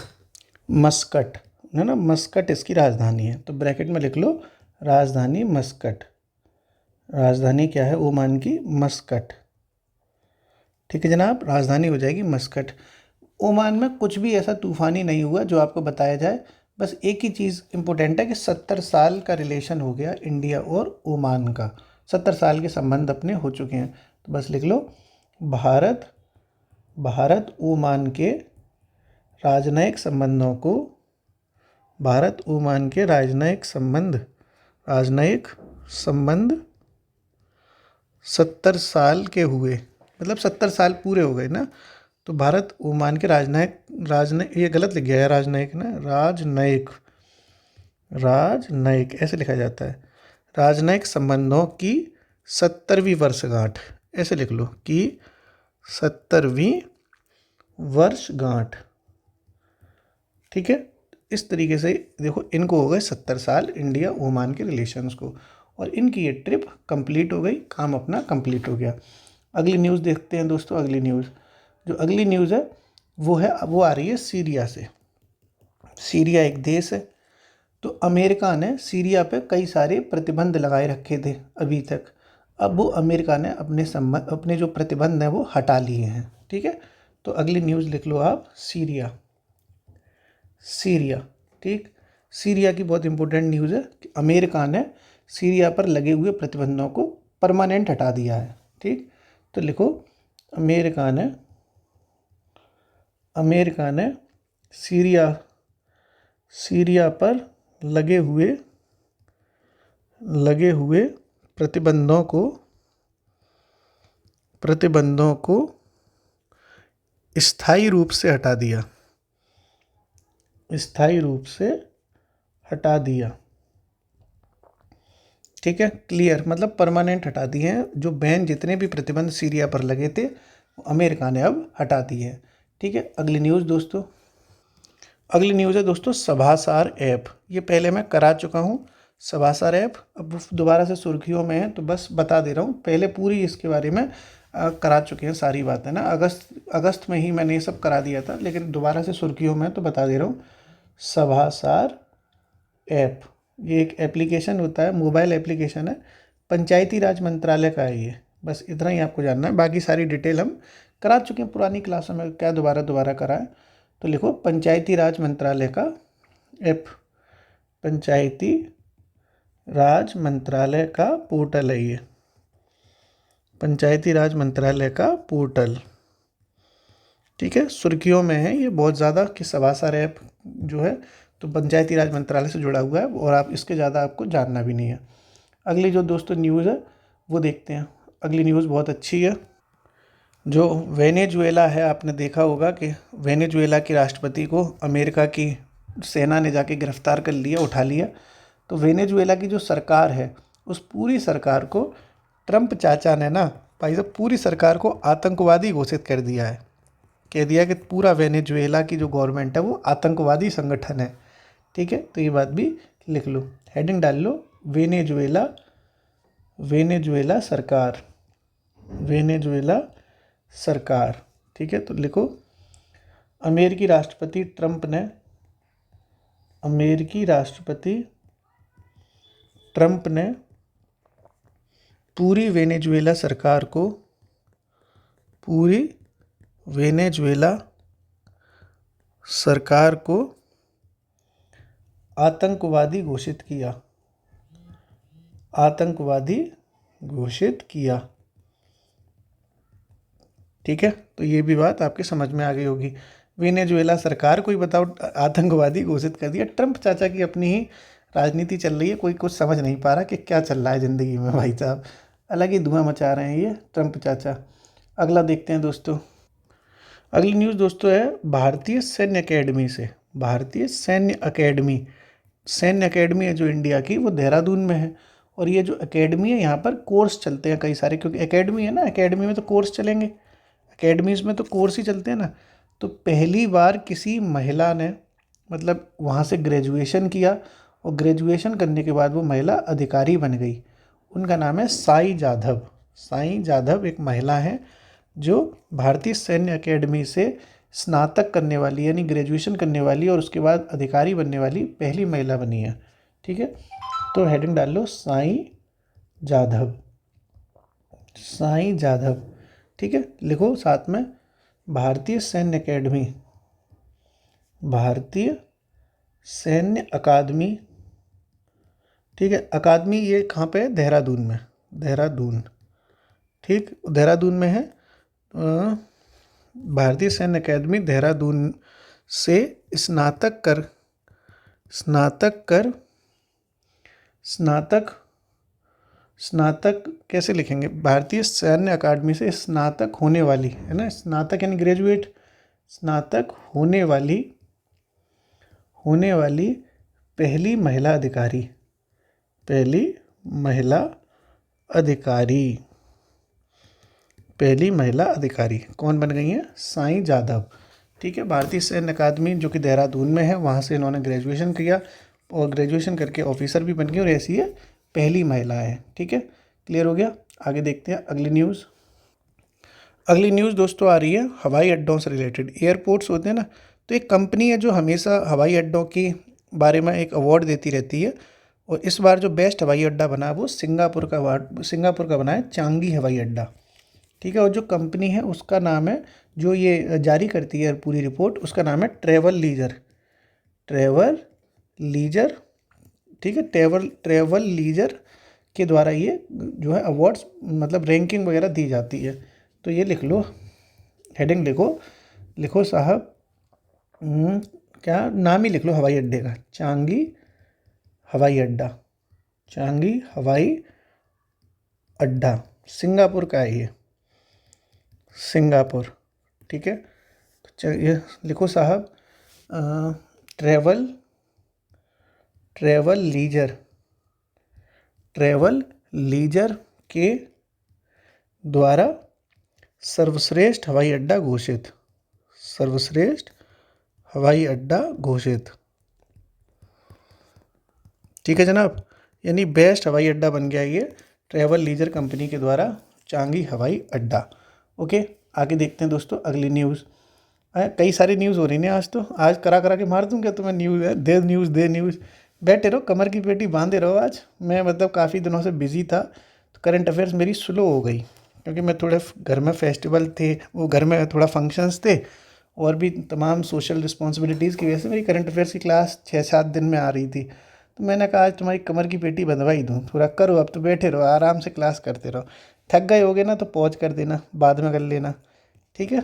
मस्कट, है ना। मस्कट इसकी राजधानी है, तो ब्रैकेट में लिख लो राजधानी मस्कट। राजधानी क्या है ओमान की? मस्कट। ठीक है जनाब, राजधानी हो जाएगी मस्कट। ओमान में कुछ भी ऐसा तूफ़ानी नहीं हुआ जो आपको बताया जाए। बस एक ही चीज़ इम्पोर्टेंट है कि 70 साल का रिलेशन हो गया इंडिया और ओमान का। 70 साल के संबंध अपने हो चुके हैं। तो बस लिख लो भारत ओमान के राजनयिक संबंधों को, भारत ओमान के राजनयिक संबंध 70 साल के हुए, मतलब 70 साल पूरे हो गए ना। तो भारत ओमान के राजनयिक, ये गलत लिख गया है, राजनयिक ना, राजनयिक ऐसे लिखा जाता है। राजनयिक संबंधों की 70वीं वर्षगांठ, ऐसे लिख लो कि 70वीं वर्षगांठ। ठीक है, इस तरीके से देखो, इनको हो गए 70 साल इंडिया ओमान के रिलेशंस को, और इनकी ये ट्रिप कंप्लीट हो गई, काम अपना कंप्लीट हो गया। अगली न्यूज़ देखते हैं दोस्तों। अगली न्यूज़ है वो आ रही है सीरिया से। सीरिया एक देश है, तो अमेरिका ने सीरिया पे कई सारे प्रतिबंध लगाए रखे थे अभी तक। अब वो अमेरिका ने अपने जो प्रतिबंध हैं वो हटा लिए हैं। ठीक है, तो अगली न्यूज़ लिख लो आप सीरिया। ठीक, सीरिया की बहुत इंपॉर्टेंट न्यूज़ है कि अमेरिका ने सीरिया पर लगे हुए प्रतिबंधों को परमानेंट हटा दिया है। ठीक, तो लिखो अमेरिका ने सीरिया पर लगे हुए प्रतिबंधों को स्थायी रूप से हटा दिया। ठीक है, क्लियर, मतलब परमानेंट हटा दिए हैं। जो बैन, जितने भी प्रतिबंध सीरिया पर लगे थे वो अमेरिका ने अब हटा दिए हैं। ठीक है, अगली न्यूज़ है दोस्तों सभासार ऐप। ये पहले मैं करा चुका हूँ सभासार ऐप, अब दोबारा से सुर्खियों में है, तो बस बता दे रहा हूँ। पहले पूरी इसके बारे में करा चुके हैं सारी बातें ना। अगस्त में ही मैंने ये सब करा दिया था, लेकिन दोबारा से सुर्खियों में तो बता दे रहा हूँ। सभासार ऐप, ये एक एप्लीकेशन होता है, मोबाइल एप्लीकेशन है, पंचायती राज मंत्रालय का है ये। बस इतना ही आपको जानना है, बाकी सारी डिटेल हम करा चुके हैं पुरानी क्लासों में, क्या दोबारा दोबारा कराएं। तो लिखो पंचायती राज मंत्रालय का ऐप, पंचायती राज मंत्रालय का पोर्टल है ये, पंचायती राज मंत्रालय का पोर्टल। ठीक है, सुर्खियों में है ये बहुत ज़्यादा कि सभासर ऐप जो है तो पंचायती राज मंत्रालय से जुड़ा हुआ है, और आप इसके ज़्यादा आपको जानना भी नहीं है। अगली जो दोस्तों न्यूज़ है वो देखते हैं। अगली न्यूज़ बहुत अच्छी है। जो वेनेजुएला है, आपने देखा होगा कि वेनेजुएला के राष्ट्रपति को अमेरिका की सेना ने जाके गिरफ्तार कर लिया, उठा लिया। तो वेनेजुएला की जो सरकार है उस पूरी सरकार को ट्रंप चाचा ने ना भाई साहब पूरी सरकार को आतंकवादी घोषित कर दिया है। कह दिया कि पूरा वेनेजुएला की जो गवर्नमेंट है वो आतंकवादी संगठन है। ठीक है, तो ये बात भी लिख लो, हेडिंग डाल लो, वेनेजुएला, वेनेजुएला सरकार, वेनेजुएला सरकार। ठीक है, तो लिखो अमेरिकी राष्ट्रपति ट्रंप ने, अमेरिकी राष्ट्रपति ट्रंप ने पूरी वेनेजुएला सरकार को, पूरी वेनेजुएला सरकार को आतंकवादी घोषित किया, आतंकवादी घोषित किया। ठीक है, तो ये भी बात आपके समझ में आ गई होगी। वेनेजुएला सरकार को ही बताओ आतंकवादी घोषित कर दिया। ट्रंप चाचा की अपनी ही राजनीति चल रही है, कोई कुछ समझ नहीं पा रहा कि क्या चल रहा है ज़िंदगी में भाई साहब, अलग ही धुआं मचा रहे हैं ये ट्रंप चाचा। अगला देखते हैं दोस्तों। अगली न्यूज़ दोस्तों है भारतीय सैन्य अकेडमी से। भारतीय सैन्य अकेडमी, सैन्य अकेडमी है जो इंडिया की, वो देहरादून में है। और ये जो अकेडमी है यहाँ पर कोर्स चलते हैं कई सारे, क्योंकि अकेडमी है ना, अकेडमी में तो कोर्स चलेंगे, अकेडमीज़ में तो कोर्स ही चलते हैं ना। तो पहली बार किसी महिला ने मतलब वहाँ से ग्रेजुएशन किया, और ग्रेजुएशन करने के बाद वो महिला अधिकारी बन गई। उनका नाम है साई जाधव। साई जाधव एक महिला है जो भारतीय सैन्य अकेडमी से स्नातक करने वाली यानी ग्रेजुएशन करने वाली और उसके बाद अधिकारी बनने वाली पहली महिला बनी है। ठीक है, तो हेडिंग डाल लो साई जाधव, साई जाधव। ठीक है, लिखो साथ में भारतीय सैन्य अकेडमी, भारतीय सैन्य अकादमी। ठीक है, अकादमी ये कहाँ पे है, देहरादून में, देहरादून। ठीक, देहरादून में है भारतीय सैन्य अकादमी देहरादून से स्नातक कर, स्नातक कर, स्नातक, स्नातक कैसे लिखेंगे, भारतीय सैन्य अकादमी से स्नातक होने वाली है ना, स्नातक यानी ग्रेजुएट, स्नातक होने वाली, होने वाली पहली महिला अधिकारी, पहली महिला अधिकारी, पहली महिला अधिकारी कौन बन गई हैं, साई जाधव। ठीक है, भारतीय सैन्य अकादमी जो कि देहरादून में है, वहाँ से इन्होंने ग्रेजुएशन किया और ग्रेजुएशन करके ऑफिसर भी बन गई, और ऐसी ये पहली महिला है। ठीक है, क्लियर हो गया। आगे देखते हैं अगली न्यूज़। अगली न्यूज़ दोस्तों आ रही है हवाई अड्डों से रिलेटेड। एयरपोर्ट्स होते हैं ना, तो एक कंपनी है जो हमेशा हवाई अड्डों के बारे में एक अवार्ड देती रहती है, और इस बार जो बेस्ट हवाई अड्डा बना वो सिंगापुर का अवार्ड, सिंगापुर का बना है चांगी हवाई अड्डा। ठीक है, और जो कंपनी है उसका नाम है, जो ये जारी करती है पूरी रिपोर्ट, उसका नाम है ट्रैवल लीजर, ट्रैवल लीजर। ठीक है, ट्रैवल लीजर के द्वारा ये जो है अवार्ड्स मतलब रैंकिंग वगैरह दी जाती है। तो ये लिख लो, हेडिंग लिखो, लिखो साहब, क्या नाम ही लिख लो हवाई अड्डे का, चांगी हवाई अड्डा, चांगी हवाई अड्डा, सिंगापुर का है ये, सिंगापुर। ठीक है, तो चलिए लिखो साहब travel, travel leisure, travel leisure के द्वारा सर्वश्रेष्ठ हवाई अड्डा घोषित, सर्वश्रेष्ठ हवाई अड्डा घोषित। ठीक है जनाब, यानी बेस्ट हवाई अड्डा बन गया ये ट्रैवल लीजर कंपनी के द्वारा चांगी हवाई अड्डा। ओके, आगे देखते हैं दोस्तों अगली न्यूज़। कई सारी न्यूज़ हो रही हैं आज, तो आज करा करा के मार दूँ क्या तुम्हें, न्यूज़ है, दे न्यूज़, दे न्यूज़। बैठे रहो, कमर की पेटी बांधे रहो। आज मैं मतलब काफ़ी दिनों से बिज़ी था, तो करंट अफेयर्स मेरी स्लो हो गई, क्योंकि मैं थोड़े घर में फेस्टिवल थे, वो घर में थोड़ा फंक्शंस थे, और भी तमाम सोशल रिस्पॉन्सिबिलिटीज़ की वजह से मेरी करंट अफेयर्स की क्लास 6-7 दिन में आ रही थी। तो मैंने कहा आज तुम्हारी कमर की पेटी बंधवा ही दूँ, थोड़ा करो, अब तो बैठे रहो, आराम से क्लास करते रहो। थक गए होगे ना तो पॉज कर देना, बाद में कर लेना, ठीक है।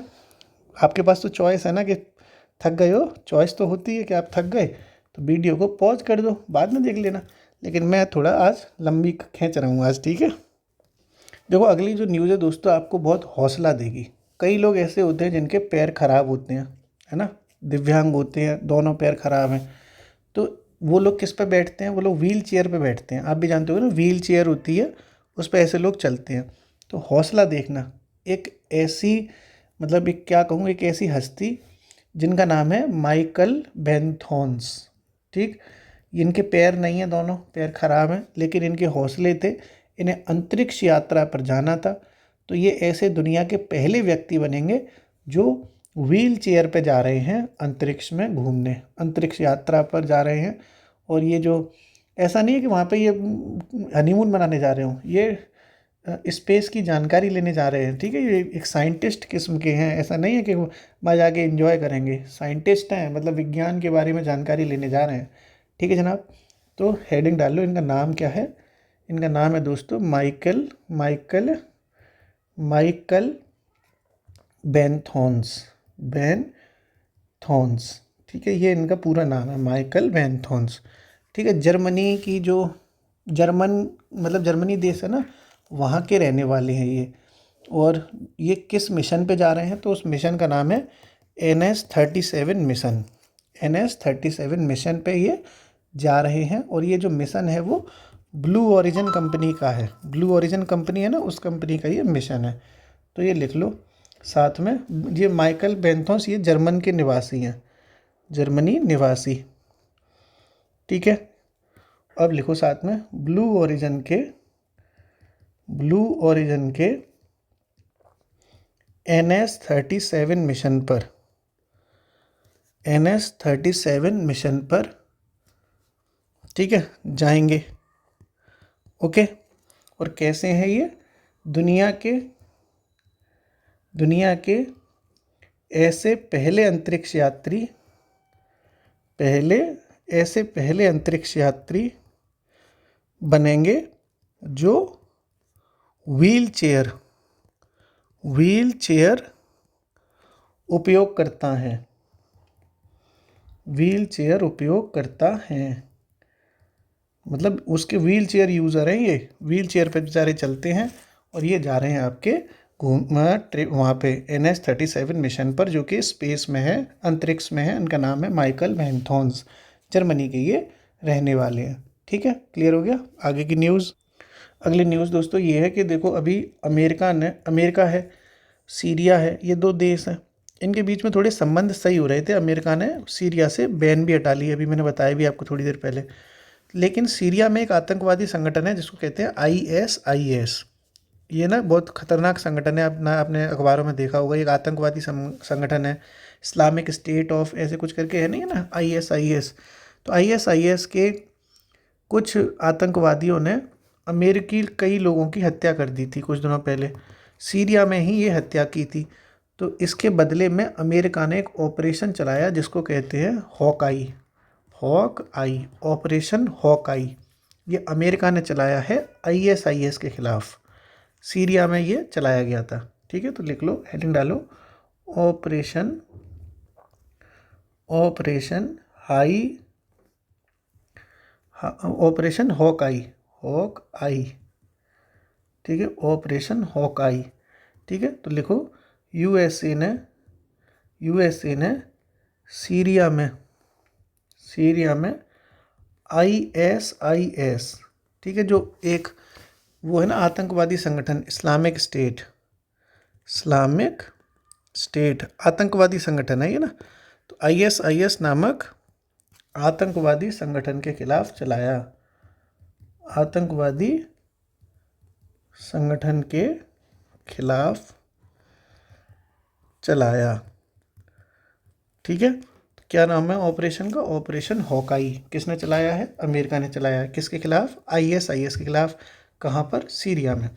आपके पास तो चॉइस है ना कि थक गए हो, चॉइस तो होती है कि आप थक गए तो वीडियो को पॉज कर दो, बाद में देख लेना। लेकिन मैं थोड़ा आज लंबी खींच रहा हूँ आज, ठीक है। देखो अगली जो न्यूज़ है दोस्तों, आपको बहुत हौसला देगी। कई लोग ऐसे होते हैं जिनके पैर खराब होते हैं, है ना, दिव्यांग होते हैं, दोनों पैर खराब हैं, तो वो लोग किस पे बैठते हैं, वो लोग व्हील चेयर पे बैठते हैं। आप भी जानते हो ना, व्हील चेयर होती है, उस पर ऐसे लोग चलते हैं। तो हौसला देखना, एक ऐसी, मतलब एक क्या कहूँ, एक ऐसी हस्ती जिनका नाम है माइकल बेंथोन्स, ठीक। इनके पैर नहीं हैं, दोनों पैर खराब हैं, लेकिन इनके हौसले थे। इन्हें अंतरिक्ष यात्रा पर जाना था, तो ये ऐसे दुनिया के पहले व्यक्ति बनेंगे जो व्हील चेयर पे जा रहे हैं अंतरिक्ष में घूमने, अंतरिक्ष यात्रा पर जा रहे हैं। और ये जो, ऐसा नहीं है कि वहाँ पे ये हनीमून मनाने जा रहे हों, ये स्पेस की जानकारी लेने जा रहे हैं, ठीक है। ये एक साइंटिस्ट किस्म के हैं, ऐसा नहीं है कि वो वहाँ जाके एंजॉय करेंगे, साइंटिस्ट हैं, मतलब विज्ञान के बारे में जानकारी लेने जा रहे हैं, ठीक है जनाब। तो हेडिंग डाल लो, इनका नाम क्या है। इनका नाम है दोस्तों माइकल माइकल माइकल बेंथोन्स, बेंथोन्स, ठीक है। ये इनका पूरा नाम है, माइकल बेंथोन्स, ठीक है। जर्मनी की जो, जर्मन मतलब जर्मनी देश है ना, वहाँ के रहने वाले हैं ये। और ये किस मिशन पे जा रहे हैं, तो उस मिशन का नाम है NS-37 मिशन। NS-37 मिशन पे ये जा रहे हैं। और ये जो मिशन है वो ब्लू ओरिजिन कंपनी का है, ब्लू ओरिजिन कंपनी है ना, उस कंपनी का ये मिशन है। तो ये लिख लो साथ में, ये माइकल बेंथोस ये जर्मन के निवासी हैं, जर्मनी निवासी, ठीक है। अब लिखो साथ में, ब्लू ओरिजिन के NS-37 मिशन पर, NS-37 मिशन पर, ठीक है, जाएंगे। ओके। और कैसे हैं ये, दुनिया के दुनिया के ऐसे पहले अंतरिक्ष यात्री, पहले अंतरिक्ष यात्री बनेंगे जो व्हील चेयर उपयोग करता है, व्हील चेयर उपयोग करता है, मतलब उसके व्हील चेयर यूज़र हैं, ये व्हील चेयर पे बेचारे चलते हैं। और ये जा रहे हैं आपके वहाँ पे NS-37 मिशन पर, जो कि स्पेस में है, अंतरिक्ष में है। इनका नाम है माइकल बेंथोन्स, जर्मनी के ये रहने वाले हैं, ठीक है। क्लियर हो गया। आगे की न्यूज़, अगली न्यूज़ दोस्तों ये है कि देखो अभी अमेरिका है, सीरिया है, ये दो देश हैं, इनके बीच में थोड़े संबंध सही हो रहे थे। अमेरिका ने सीरिया से बैन भी हटा ली, अभी मैंने बताया भी आपको थोड़ी देर पहले। लेकिन सीरिया में एक आतंकवादी संगठन है जिसको कहते हैं ISIS। ये ना बहुत खतरनाक संगठन है, अपना आपने अखबारों में देखा होगा, एक आतंकवादी संगठन है, इस्लामिक स्टेट ऑफ ऐसे कुछ करके है, नहीं है ना, ISIS। तो ISIS के कुछ आतंकवादियों ने अमेरिकी कई लोगों की हत्या कर दी थी कुछ दिनों पहले, सीरिया में ही ये हत्या की थी। तो इसके बदले में अमेरिका ने एक ऑपरेशन चलाया जिसको कहते हैं हॉक आई, ऑपरेशन हॉक आई। ये अमेरिका ने चलाया है ISIS के खिलाफ, सीरिया में ये चलाया गया था, ठीक है। तो लिख लो, हेडिंग डालो, operation operation high operation hawk eye, ठीक है, ऑपरेशन हॉक आई, ठीक है। तो लिखो, यूएसए ने सीरिया में ISIS, ठीक है, जो एक वो है ना आतंकवादी संगठन, इस्लामिक स्टेट आतंकवादी संगठन है ये ना। तो ISIS नामक आतंकवादी संगठन के खिलाफ चलाया, आतंकवादी संगठन के खिलाफ चलाया, ठीक है। क्या नाम है ऑपरेशन का? Operation Hawkeye. किसने चलाया है? अमेरिका ने चलाया है। किसके खिलाफ? आईएसआईएस के खिलाफ। कहाँ पर? सीरिया में।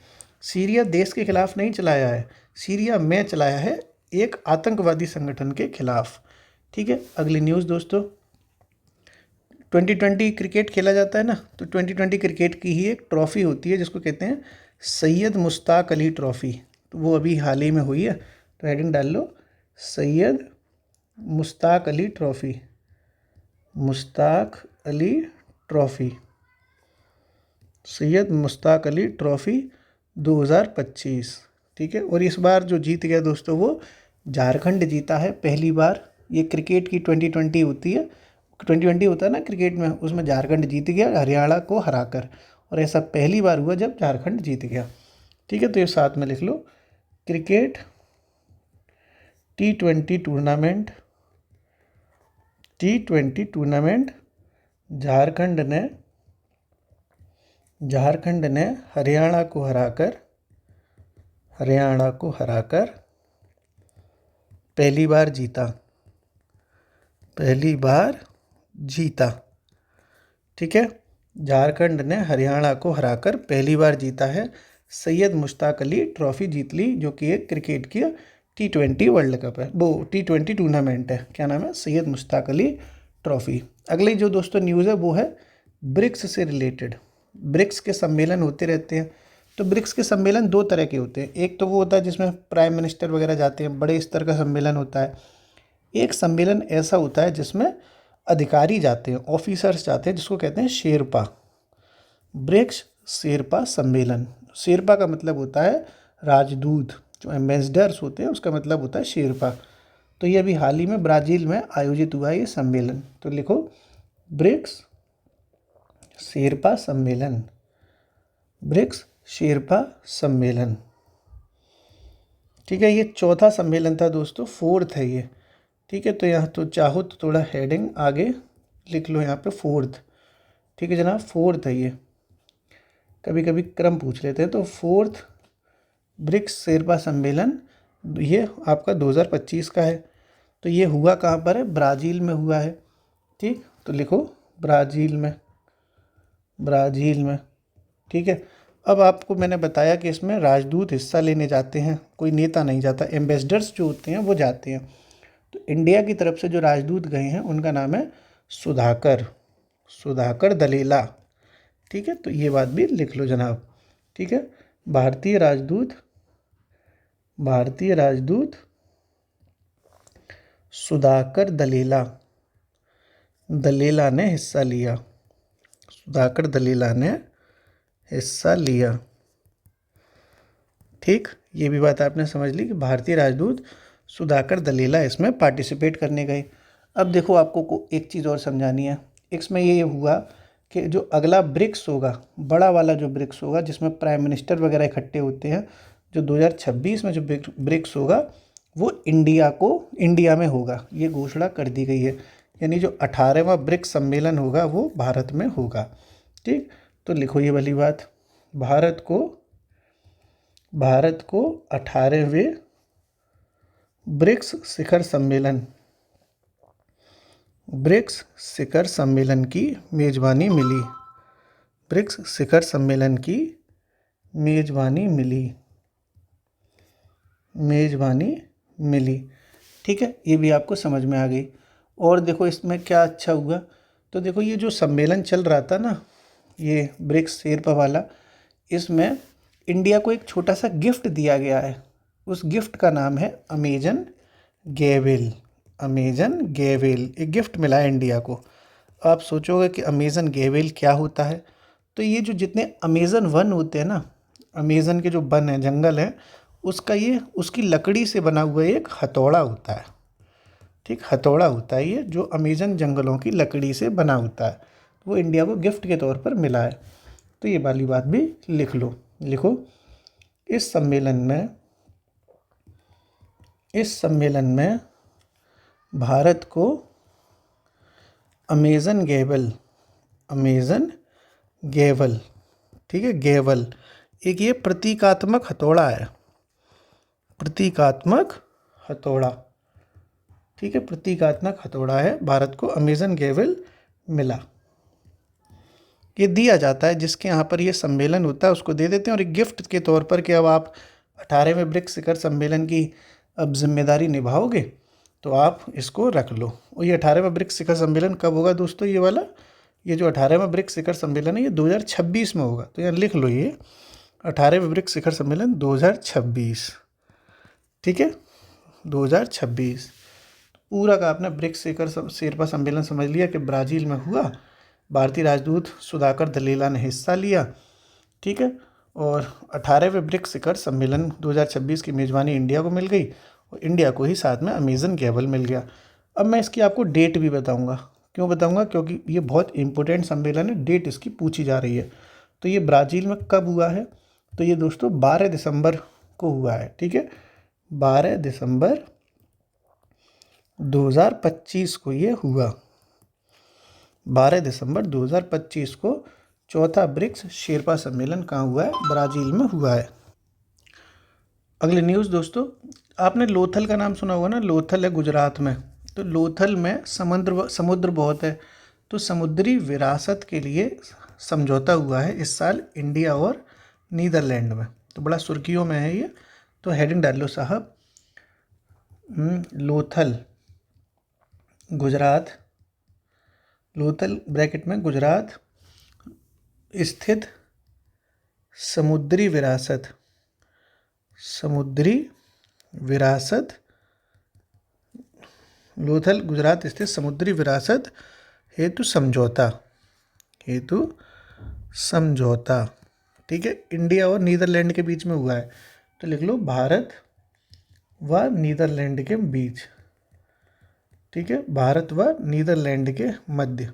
सीरिया देश के खिलाफ नहीं चलाया है, सीरिया में चलाया है एक आतंकवादी संगठन के खिलाफ। ठीक है, अगली न्यूज़ दोस्तों। 2020 क्रिकेट खेला जाता है ना, तो 2020 क्रिकेट की ही एक ट्रॉफ़ी होती है जिसको कहते हैं सैयद मुश्ताक अली ट्रॉफ़ी। तो वो अभी हाल ही में हुई है, तो हेडिंग डाल लो Syed Mushtaq Ali trophy. Mushtaq Ali trophy, Syed Mushtaq Ali trophy 2025। ठीक है, और इस बार जो जीत गया दोस्तों वो झारखंड जीता है पहली बार। ये क्रिकेट की 2020 होती है, 2020 होता है ना क्रिकेट में, उसमें झारखंड जीत गया हरियाणा को हराकर, और ऐसा पहली बार हुआ जब झारखंड जीत गया। ठीक है, तो ये साथ में लिख लो, cricket T20 tournament, T20 tournament Jharkhand ने हरियाणा को हराकर पहली बार जीता। ठीक है, झारखंड ने हरियाणा को हराकर पहली बार जीता है। सैयद मुश्ताक अली ट्रॉफ़ी जीत ली, जो कि एक क्रिकेट की T20 वर्ल्ड कप है, वो T20 टूर्नामेंट है। क्या नाम है? सैयद मुश्ताक अली ट्रॉफ़ी। अगली जो दोस्तों न्यूज़ है वो है ब्रिक्स से रिलेटेड। ब्रिक्स के सम्मेलन होते रहते हैं, तो ब्रिक्स के सम्मेलन दो तरह के होते हैं। एक तो वो होता है जिसमें प्राइम मिनिस्टर वगैरह जाते हैं, बड़े स्तर का सम्मेलन होता है। एक सम्मेलन ऐसा होता है जिसमें अधिकारी जाते हैं, ऑफिसर्स जाते हैं, जिसको कहते हैं शेरपा। ब्रिक्स शेरपा सम्मेलन। शेरपा का मतलब होता है राजदूत, जो एम्बेसडर्स होते हैं उसका मतलब होता है शेरपा। तो ये अभी हाल ही में ब्राज़ील में आयोजित हुआ है ये सम्मेलन। तो लिखो ब्रिक्स शेरपा सम्मेलन, ब्रिक्स शेरपा सम्मेलन। ठीक है, ये चौथा सम्मेलन था दोस्तों, फोर्थ है ये। ठीक है, तो यहाँ तो चाहो तो थोड़ा हेडिंग आगे लिख लो यहाँ पे फोर्थ। ठीक है जनाब, फोर्थ है ये, कभी कभी क्रम पूछ लेते हैं। तो फोर्थ ब्रिक्स शेरपा सम्मेलन ये आपका 2025 का है। तो ये हुआ कहाँ पर है? ब्राज़ील में हुआ है। ठीक, तो लिखो ब्राज़ील में। ठीक है, अब आपको मैंने बताया कि इसमें राजदूत हिस्सा लेने जाते हैं, कोई नेता नहीं जाता, एम्बेसडर्स जो होते हैं वो जाते हैं। तो इंडिया की तरफ से जो राजदूत गए हैं उनका नाम है सुधाकर दलेला। ठीक है, तो ये बात भी लिख लो जनाब। ठीक है, भारतीय राजदूत सुधाकर दलेला ने हिस्सा लिया। सुधाकर दलेला ने हिस्सा लिया। ठीक, ये भी बात आपने समझ ली कि भारतीय राजदूत सुधाकर दलेला इसमें पार्टिसिपेट करने गए। अब देखो आपको एक चीज़ और समझानी है। इसमें ये हुआ कि जो अगला ब्रिक्स होगा, बड़ा वाला जो ब्रिक्स होगा जिसमें प्राइम मिनिस्टर वगैरह इकट्ठे होते हैं, जो 2026 में जो ब्रिक्स होगा वो इंडिया में होगा, ये घोषणा कर दी गई है। यानी जो 18वां ब्रिक्स सम्मेलन होगा वो भारत में होगा। ठीक, तो लिखो ये वाली बात, भारत को 18वें ब्रिक्स शिखर सम्मेलन की मेज़बानी मिली। ब्रिक्स शिखर सम्मेलन की मेज़बानी मिली। ठीक है, ये भी आपको समझ में आ गई। और देखो इसमें क्या अच्छा हुआ, तो देखो ये जो सम्मेलन चल रहा था ना, ये ब्रिक्स शेरपा वाला, इसमें इंडिया को एक छोटा सा गिफ्ट दिया गया है। उस गिफ्ट का नाम है अमेजन गेविल। एक गिफ्ट मिला है इंडिया को। आप सोचोगे कि अमेजन गेविल क्या होता है? तो ये जो जितने अमेजन वन होते हैं ना, अमेजन के जो वन है, जंगल है, उसकी लकड़ी से बना हुआ एक हथौड़ा होता है। ठीक, हथौड़ा होता है ये, जो अमेजन जंगलों की लकड़ी से बना होता है। वो इंडिया को गिफ्ट के तौर पर मिला है। तो ये वाली बात भी लिख लो। लिखो इस सम्मेलन में भारत को अमेजन गेवल, ठीक है, गेवल एक ये प्रतीकात्मक हथौड़ा है, प्रतीकात्मक हथौड़ा। ठीक है, प्रतीकात्मक हथौड़ा है, भारत को अमेजन गैवल मिला। ये दिया जाता है, जिसके यहाँ पर ये सम्मेलन होता है उसको दे देते हैं, और एक गिफ्ट के तौर पर कि अब आप 18वें ब्रिक्स शिखर सम्मेलन की अब जिम्मेदारी निभाओगे तो आप इसको रख लो। और ये 18वां ब्रिक्स शिखर सम्मेलन कब होगा दोस्तों? ये वाला, ये जो 18वां ब्रिक्स शिखर सम्मेलन है ये 2026 में होगा। तो यहाँ लिख लो, ये 18वें ब्रिक्स शिखर सम्मेलन 2026, ठीक है, 2026। पूरा का आपने ब्रिक्स शिखर शेरपा सम्मेलन समझ लिया कि ब्राज़ील में हुआ, भारतीय राजदूत सुधाकर दलेला ने हिस्सा लिया, ठीक है। और 18वें ब्रिक्स शिखर सम्मेलन 2026 की मेज़बानी इंडिया को मिल गई, और इंडिया को ही साथ में अमेजन गैवल मिल गया। अब मैं इसकी आपको डेट भी बताऊंगा। क्यों बताऊंगा? क्योंकि ये बहुत इंपॉर्टेंट सम्मेलन है, डेट इसकी पूछी जा रही है। तो ये ब्राज़ील में कब हुआ है? तो ये दोस्तों 12 दिसंबर को हुआ है, ठीक है, 12 दिसंबर 2025 को ये हुआ। 12 दिसंबर 2025 को चौथा ब्रिक्स शेरपा सम्मेलन कहाँ हुआ है? ब्राज़ील में हुआ है। अगली न्यूज़ दोस्तों, आपने लोथल का नाम सुना होगा ना, लोथल है गुजरात में। तो लोथल में समुद्र बहुत है, तो समुद्री विरासत के लिए समझौता हुआ है इस साल इंडिया और नीदरलैंड में। तो बड़ा सुर्खियों में है ये, तो हेडिंग डाल लो साहब, लोथल गुजरात, लोथल ब्रैकेट में गुजरात स्थित समुद्री विरासत, समुद्री विरासत, लोथल गुजरात स्थित समुद्री विरासत हेतु समझौता, हेतु समझौता, ठीक है, इंडिया और नीदरलैंड के बीच में हुआ है। तो लिख लो भारत व नीदरलैंड के बीच, ठीक है, भारत व नीदरलैंड के मध्य।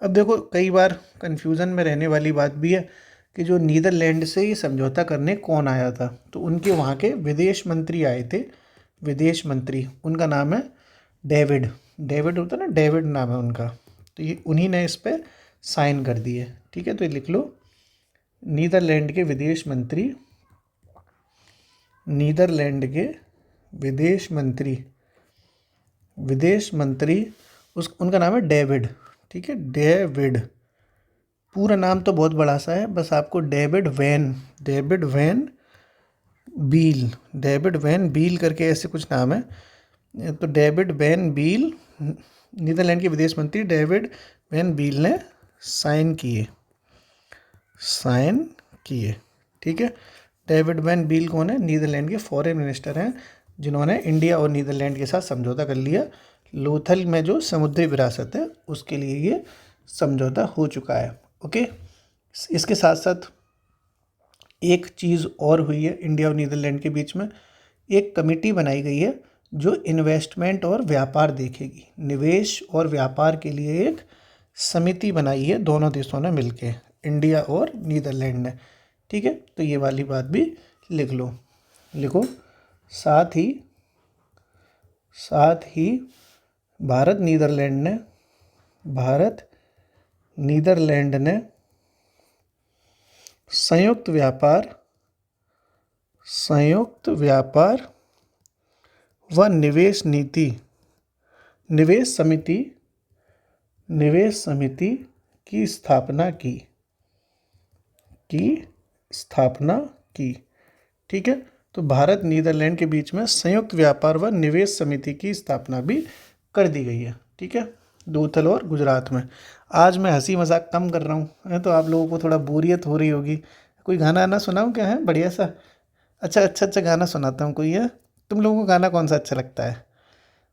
अब देखो, कई बार कन्फ्यूज़न में रहने वाली बात भी है कि जो नीदरलैंड से ये समझौता करने कौन आया था। तो उनके वहाँ के विदेश मंत्री आए थे, विदेश मंत्री, उनका नाम है डेविड, डेविड होता है ना, डेविड नाम है उनका। तो ये उन्हीं ने इस पर साइन कर दिए, ठीक है। तो ये लिख लो, नीदरलैंड के विदेश मंत्री, नीदरलैंड के विदेश मंत्री, विदेश मंत्री उनका नाम है डेविड, ठीक है, डेविड। पूरा नाम तो बहुत बड़ा सा है, बस आपको डेविड वैन बील, डेविड वैन बील करके ऐसे कुछ नाम है। तो डेविड वैन बील, नीदरलैंड के विदेश मंत्री डेविड वैन बील ने साइन किए, ठीक है। डेविड वैन बील कौन है? नीदरलैंड के फॉरेन मिनिस्टर हैं, जिन्होंने इंडिया और नीदरलैंड के साथ समझौता कर लिया। लोथल में जो समुद्री विरासत है उसके लिए ये समझौता हो चुका है, ओके। इसके साथ साथ एक चीज़ और हुई है इंडिया और नीदरलैंड के बीच में, एक कमेटी बनाई गई है जो इन्वेस्टमेंट और व्यापार देखेगी। निवेश और व्यापार के लिए एक समिति बनाई है दोनों देशों ने मिलके, इंडिया और नीदरलैंड ने, ठीक है। तो ये वाली बात भी लिख लो, लिखो। साथ ही भारत नीदरलैंड ने संयुक्त व्यापार व निवेश समिति की स्थापना की, ठीक है। तो भारत नीदरलैंड के बीच में संयुक्त व्यापार व निवेश समिति की स्थापना भी कर दी गई है, ठीक है, लोथल और गुजरात में। आज मैं हंसी मजाक कम कर रहा हूँ, तो आप लोगों को थोड़ा बोरियत हो रही होगी। कोई गाना आना सुनाऊँ क्या है बढ़िया सा? अच्छा गाना सुनाता हूँ कोई है। तुम लोगों को गाना कौन सा अच्छा लगता है?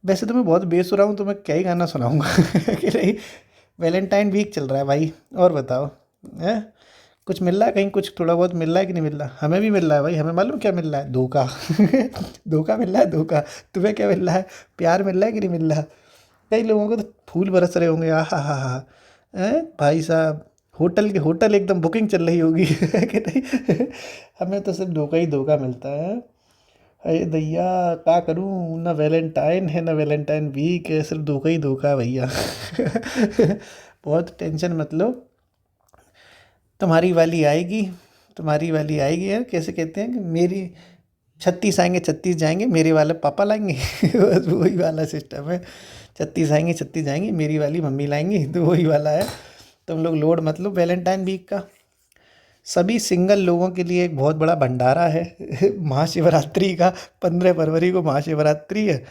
वैसे तो मैं बहुत बेसुरा हूँ, तो मैं क्या ही गाना सुनाऊँगा कि नहीं। वैलेंटाइन वीक चल रहा है भाई, और बताओ है कुछ मिल रहा है कहीं? कुछ थोड़ा बहुत मिल रहा है कि नहीं मिल रहा? हमें भी मिल रहा है भाई, हमें मालूम क्या मिल रहा है? धोखा धोखा मिल रहा है, धोखा। तुम्हें क्या मिल रहा है? प्यार मिल रहा है कि नहीं मिल रहा? कई लोगों को तो फूल बरस रहे होंगे, हा भाई साहब, होटल एकदम बुकिंग चल रही होगी कि नहीं। हमें तो सिर्फ धोखा ही धोखा मिलता है। अरे दैया, क्या करूँ, ना वैलेंटाइन है ना वैलेंटाइन वीक है, सिर्फ धोखा ही धोखा है भैया। बहुत टेंशन मत लो, तुम्हारी वाली आएगी यार। कैसे कहते हैं कि 36 आएंगे 36 जाएंगे, मेरे वाले पापा लाएंगे। बस वही वाला सिस्टम है। 36 आएंगे 36 जाएंगे, मेरी वाली मम्मी लाएंगी, तो वही वाला है। तुम लोग लोड मत लो वैलेंटाइन वीक का। सभी सिंगल लोगों के लिए एक बहुत बड़ा भंडारा है महाशिवरात्रि का। 15 फरवरी को महाशिवरात्रि है।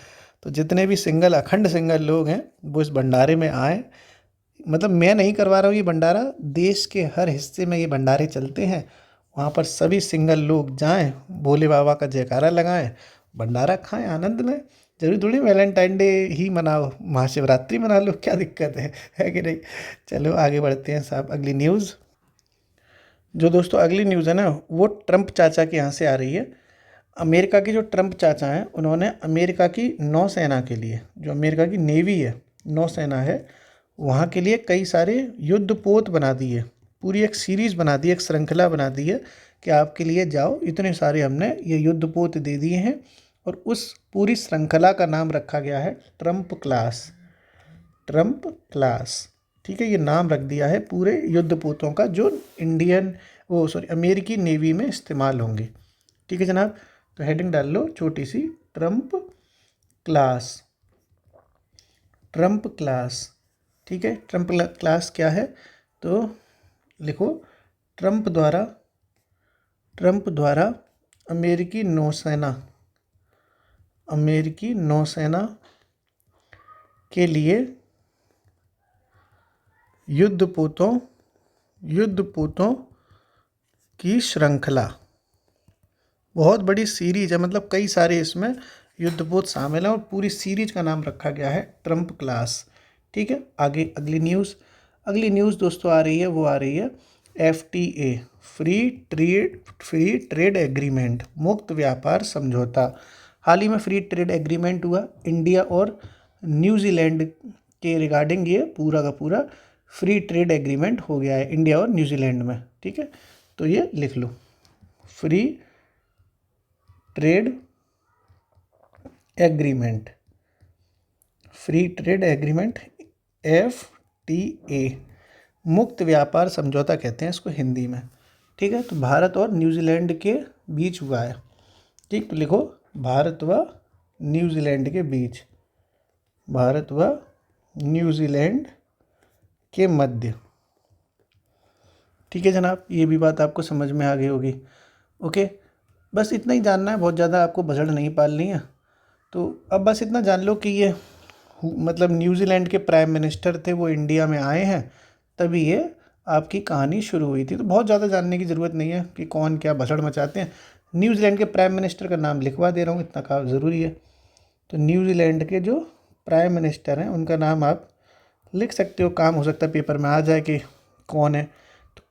तो जितने भी सिंगल अखंड सिंगल लोग हैं वो इस भंडारे में आए। मतलब मैं नहीं करवा रहा हूँ ये भंडारा, देश के हर हिस्से में ये भंडारे चलते हैं। वहाँ पर सभी सिंगल लोग जाएं, भोले बाबा का जयकारा लगाएं, भंडारा खाएं, आनंद लें। जरूरी थोड़ी वैलेंटाइन डे ही मनाओ, महाशिवरात्रि मना लो, क्या दिक्कत है कि नहीं। चलो आगे बढ़ते हैं साहब, अगली न्यूज़। जो दोस्तों अगली न्यूज़ है ना, वो ट्रंप चाचा के यहाँ से आ रही है। अमेरिका के जो ट्रंप चाचा हैं, उन्होंने अमेरिका की नौसेना के लिए, जो अमेरिका की नेवी है, नौसेना है, वहाँ के लिए कई सारे युद्धपोत बना दिए। पूरी एक सीरीज़ बना दी, एक श्रृंखला बना दी है कि आपके लिए जाओ, इतने सारे हमने ये युद्धपोत दे दिए हैं। और उस पूरी श्रृंखला का नाम रखा गया है ट्रंप क्लास। ट्रंप क्लास, ठीक है, ये नाम रख दिया है पूरे युद्धपोतों का जो अमेरिकी नेवी में इस्तेमाल होंगे। ठीक है जनाब, तो हेडिंग डाल लो छोटी सी, ट्रंप क्लास। ट्रंप क्लास, ठीक है। ट्रंप क्लास क्या है, तो लिखो, ट्रंप द्वारा अमेरिकी नौसेना के लिए युद्धपोतों की श्रृंखला। बहुत बड़ी सीरीज है, मतलब कई सारे इसमें युद्धपोत शामिल हैं और पूरी सीरीज का नाम रखा गया है ट्रंप क्लास। ठीक है, आगे अगली न्यूज़ दोस्तों आ रही है, वो आ रही है FTA, फ्री ट्रेड एग्रीमेंट, मुक्त व्यापार समझौता। हाल ही में फ्री ट्रेड एग्रीमेंट हुआ इंडिया और न्यूजीलैंड के रिगार्डिंग। ये पूरा का पूरा फ्री ट्रेड एग्रीमेंट हो गया है इंडिया और न्यूजीलैंड में। ठीक है, तो ये लिख लो, फ्री ट्रेड एग्रीमेंट, FTA, मुक्त व्यापार समझौता कहते हैं इसको हिंदी में। ठीक है, तो भारत और न्यूजीलैंड के बीच हुआ है। ठीक, तो लिखो, भारत व न्यूजीलैंड के मध्य। ठीक है जनाब, ये भी बात आपको समझ में आ गई होगी। ओके, बस इतना ही जानना है, बहुत ज़्यादा आपको बजड़ नहीं पालनी है। तो अब बस इतना जान लो कि ये मतलब न्यूजीलैंड के प्राइम मिनिस्टर थे, वो इंडिया में आए हैं, तभी ये आपकी कहानी शुरू हुई थी। तो बहुत ज़्यादा जानने की ज़रूरत नहीं है कि कौन क्या भसड़ मचाते हैं। न्यूजीलैंड के प्राइम मिनिस्टर का नाम लिखवा दे रहा हूँ, इतना काम ज़रूरी है। तो न्यूजीलैंड के जो प्राइम मिनिस्टर हैं उनका नाम आप लिख सकते हो, काम हो सकता है पेपर में आ जाए कि कौन है। तो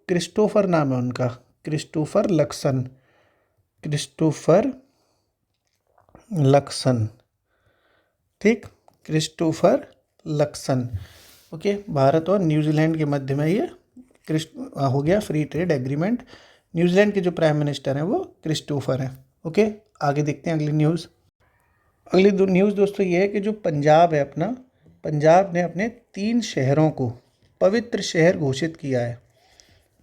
क्रिस्टोफर नाम है उनका, क्रिस्टोफर लक्सन। ठीक, क्रिस्टोफर लक्सन। ओके, भारत और न्यूजीलैंड के मध्य में ये हो गया फ्री ट्रेड एग्रीमेंट। न्यूजीलैंड के जो प्राइम मिनिस्टर हैं वो क्रिस्टोफर हैं। ओके, आगे देखते हैं अगली न्यूज़। अगली न्यूज़ दोस्तों ये है कि जो पंजाब है अपना, पंजाब ने अपने 3 शहरों को पवित्र शहर घोषित किया है।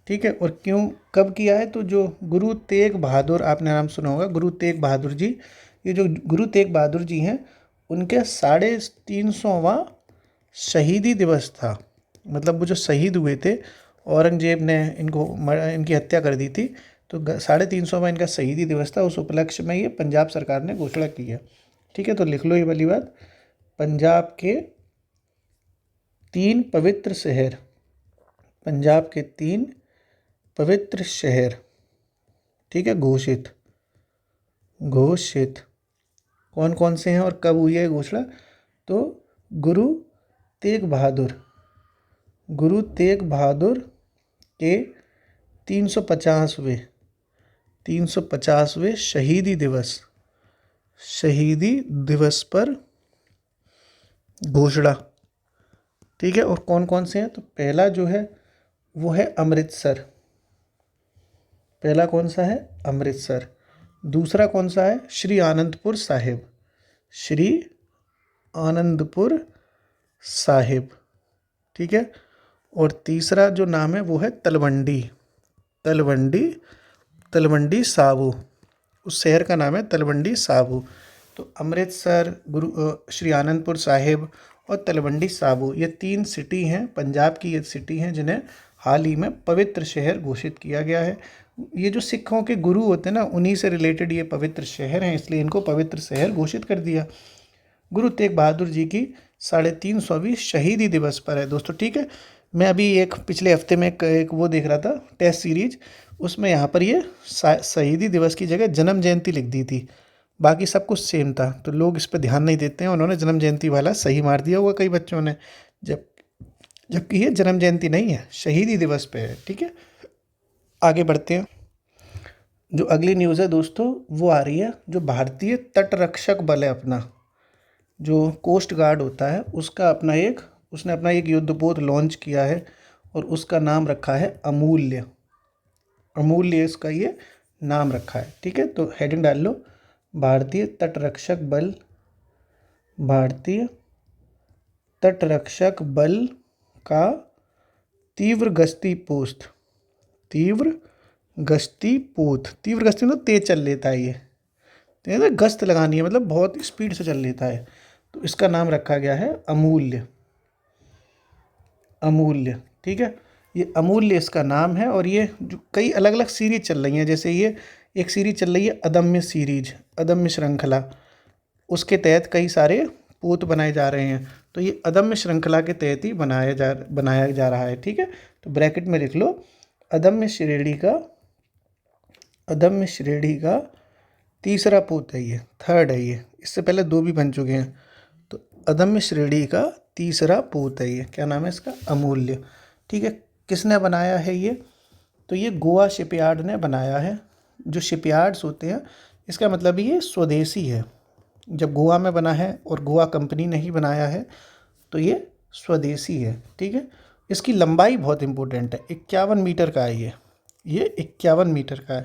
ठीक है, और क्यों कब किया है, तो जो गुरु तेग बहादुर, आपने नाम सुना होगा, गुरु तेग बहादुर जी, ये जो गुरु तेग बहादुर जी हैं उनके 350वां शहीदी दिवस था। मतलब वो जो शहीद हुए थे, औरंगजेब ने इनकी हत्या कर दी थी, तो 350वां इनका शहीदी दिवस था। उस उपलक्ष्य में ये पंजाब सरकार ने घोषणा की है। ठीक है, तो लिख लो ये वाली बात, पंजाब के 3 पवित्र शहर, पंजाब के 3 पवित्र शहर, ठीक है, घोषित कौन कौन से हैं और कब हुई है घोषणा, तो गुरु तेग बहादुर के 350वें शहीदी दिवस पर घोषणा। ठीक है, और कौन कौन से हैं, तो पहला जो है वो है अमृतसर, पहला कौन सा है, अमृतसर। दूसरा कौन सा है, श्री आनंदपुर साहिब। ठीक है, और तीसरा जो नाम है वो है तलवंडी साबो, उस शहर का नाम है तलवंडी साबो। तो अमृतसर, श्री आनंदपुर साहिब और तलवंडी साबो, ये 3 सिटी हैं, पंजाब की ये सिटी हैं जिन्हें हाल ही में पवित्र शहर घोषित किया गया है। ये जो सिखों के गुरु होते हैं ना, उन्हीं से रिलेटेड ये पवित्र शहर हैं, इसलिए इनको पवित्र शहर घोषित कर दिया। गुरु तेग बहादुर जी की 350वीं शहीदी दिवस पर है दोस्तों, ठीक है। मैं अभी एक पिछले हफ्ते में एक वो देख रहा था टेस्ट सीरीज, उसमें यहाँ पर ये शहीदी दिवस की जगह जन्म जयंती लिख दी थी, बाकी सब कुछ सेम था। तो लोग इस पर ध्यान नहीं देते हैं, उन्होंने जन्म जयंती वाला सही मार दिया हुआ कई बच्चों ने, जबकि ये जन्म जयंती नहीं है, शहीदी दिवस पे है, ठीक है। आगे बढ़ते हैं। जो अगली न्यूज़ है दोस्तों वो आ रही है, जो भारतीय तटरक्षक बल है अपना, जो कोस्ट गार्ड होता है, उसने अपना एक युद्धपोत लॉन्च किया है और उसका नाम रखा है अमूल्य। अमूल्य इसका ये नाम रखा है, ठीक है। तो हेडिंग डाल लो, भारतीय तटरक्षक बल, भारतीय तटरक्षक बल का तीव्र गश्ती पोस्त, तीव्र गश्ती पोत, तीव्र गश्ती मतलब तेज चल लेता है ये, तो गश्त लगानी है मतलब बहुत स्पीड से चल लेता है, तो इसका नाम रखा गया है अमूल्य। अमूल्य, ठीक है, ये अमूल्य इसका नाम है। और ये जो कई अलग अलग सीरीज चल रही हैं, जैसे ये एक सीरीज चल रही है अदम्य सीरीज, अदम्य श्रृंखला, उसके तहत कई सारे पोत बनाए जा रहे हैं। तो ये अदम्य श्रृंखला के तहत ही बनाया जा रहा है, ठीक है। तो ब्रैकेट में लिख लो, अदम्य श्रेणी का तीसरा पोत है, ये थर्ड है, ये इससे पहले 2 भी बन चुके हैं। तो अदम्य श्रेणी का तीसरा पोत है ये, क्या नाम है इसका, अमूल्य, ठीक है। किसने बनाया है ये, तो ये गोवा शिपयार्ड ने बनाया है। जो शिपयार्ड्स होते हैं, इसका मतलब ये स्वदेशी है, जब गोवा में बना है और गोवा कंपनी ने ही बनाया है तो ये स्वदेशी है, ठीक है। इसकी लंबाई बहुत इंपॉर्टेंट है, 51 मीटर का है ये 51 मीटर का है,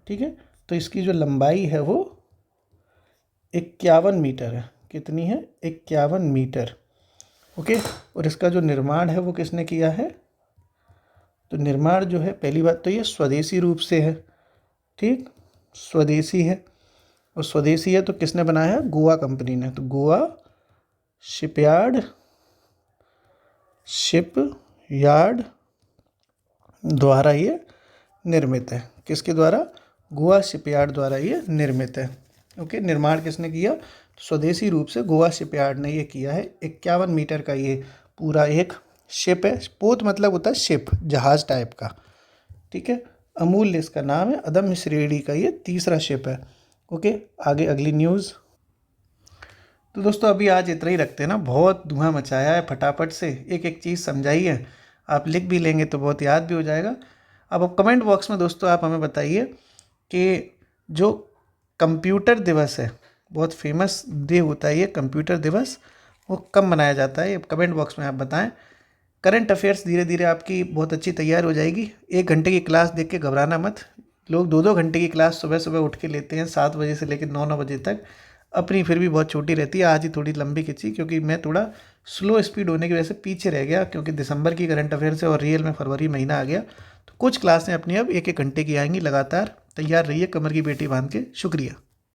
ठीक है। तो इसकी जो लंबाई है वो 51 मीटर है, कितनी है, 51 मीटर, ओके। और इसका जो निर्माण है वो किसने किया है, तो निर्माण जो है, पहली बात तो ये स्वदेशी रूप से है, ठीक, स्वदेशी है, और स्वदेशी है तो किसने बनाया है, गोवा कंपनी ने। तो गोवा शिपयार्ड द्वारा ये निर्मित है, किसके द्वारा, गोवा शिपयार्ड द्वारा ये निर्मित है, ओके। निर्माण किसने किया, स्वदेशी रूप से गोवा शिपयार्ड ने ये किया है। 51 मीटर का ये पूरा एक शिप है, पोत मतलब होता है शिप, जहाज टाइप का, ठीक है। अमूल्य इसका नाम है, अदम्य श्रेणी का ये तीसरा शिप है, ओके। आगे अगली न्यूज़। तो दोस्तों अभी आज इतना ही रखते हैं ना, बहुत धुआं मचाया है, फटाफट से एक एक चीज़ समझाई है, आप लिख भी लेंगे तो बहुत याद भी हो जाएगा। अब कमेंट बॉक्स में दोस्तों आप हमें बताइए कि जो कंप्यूटर दिवस है, बहुत फेमस डे होता है ये कंप्यूटर दिवस, वो कब मनाया जाता है, ये कमेंट बॉक्स में आप बताएं। करंट अफेयर्स धीरे धीरे आपकी बहुत अच्छी तैयार हो जाएगी। 1 घंटे की क्लास देख के घबराना मत, लोग 2-2 घंटे की क्लास सुबह सुबह उठ के लेते हैं, 7 बजे से लेकर 9-9 बजे तक। अपनी फिर भी बहुत छोटी रहती है, आज ही थोड़ी लंबी खिंची क्योंकि मैं थोड़ा स्लो स्पीड होने की वजह से पीछे रह गया, क्योंकि दिसंबर की करंट अफेयर्स है और रियल में फरवरी महीना आ गया। तो कुछ क्लासें अपनी अब 1-1 घंटे की आएंगी लगातार, तैयार रहिए कमर की पेटी बांध के। शुक्रिया।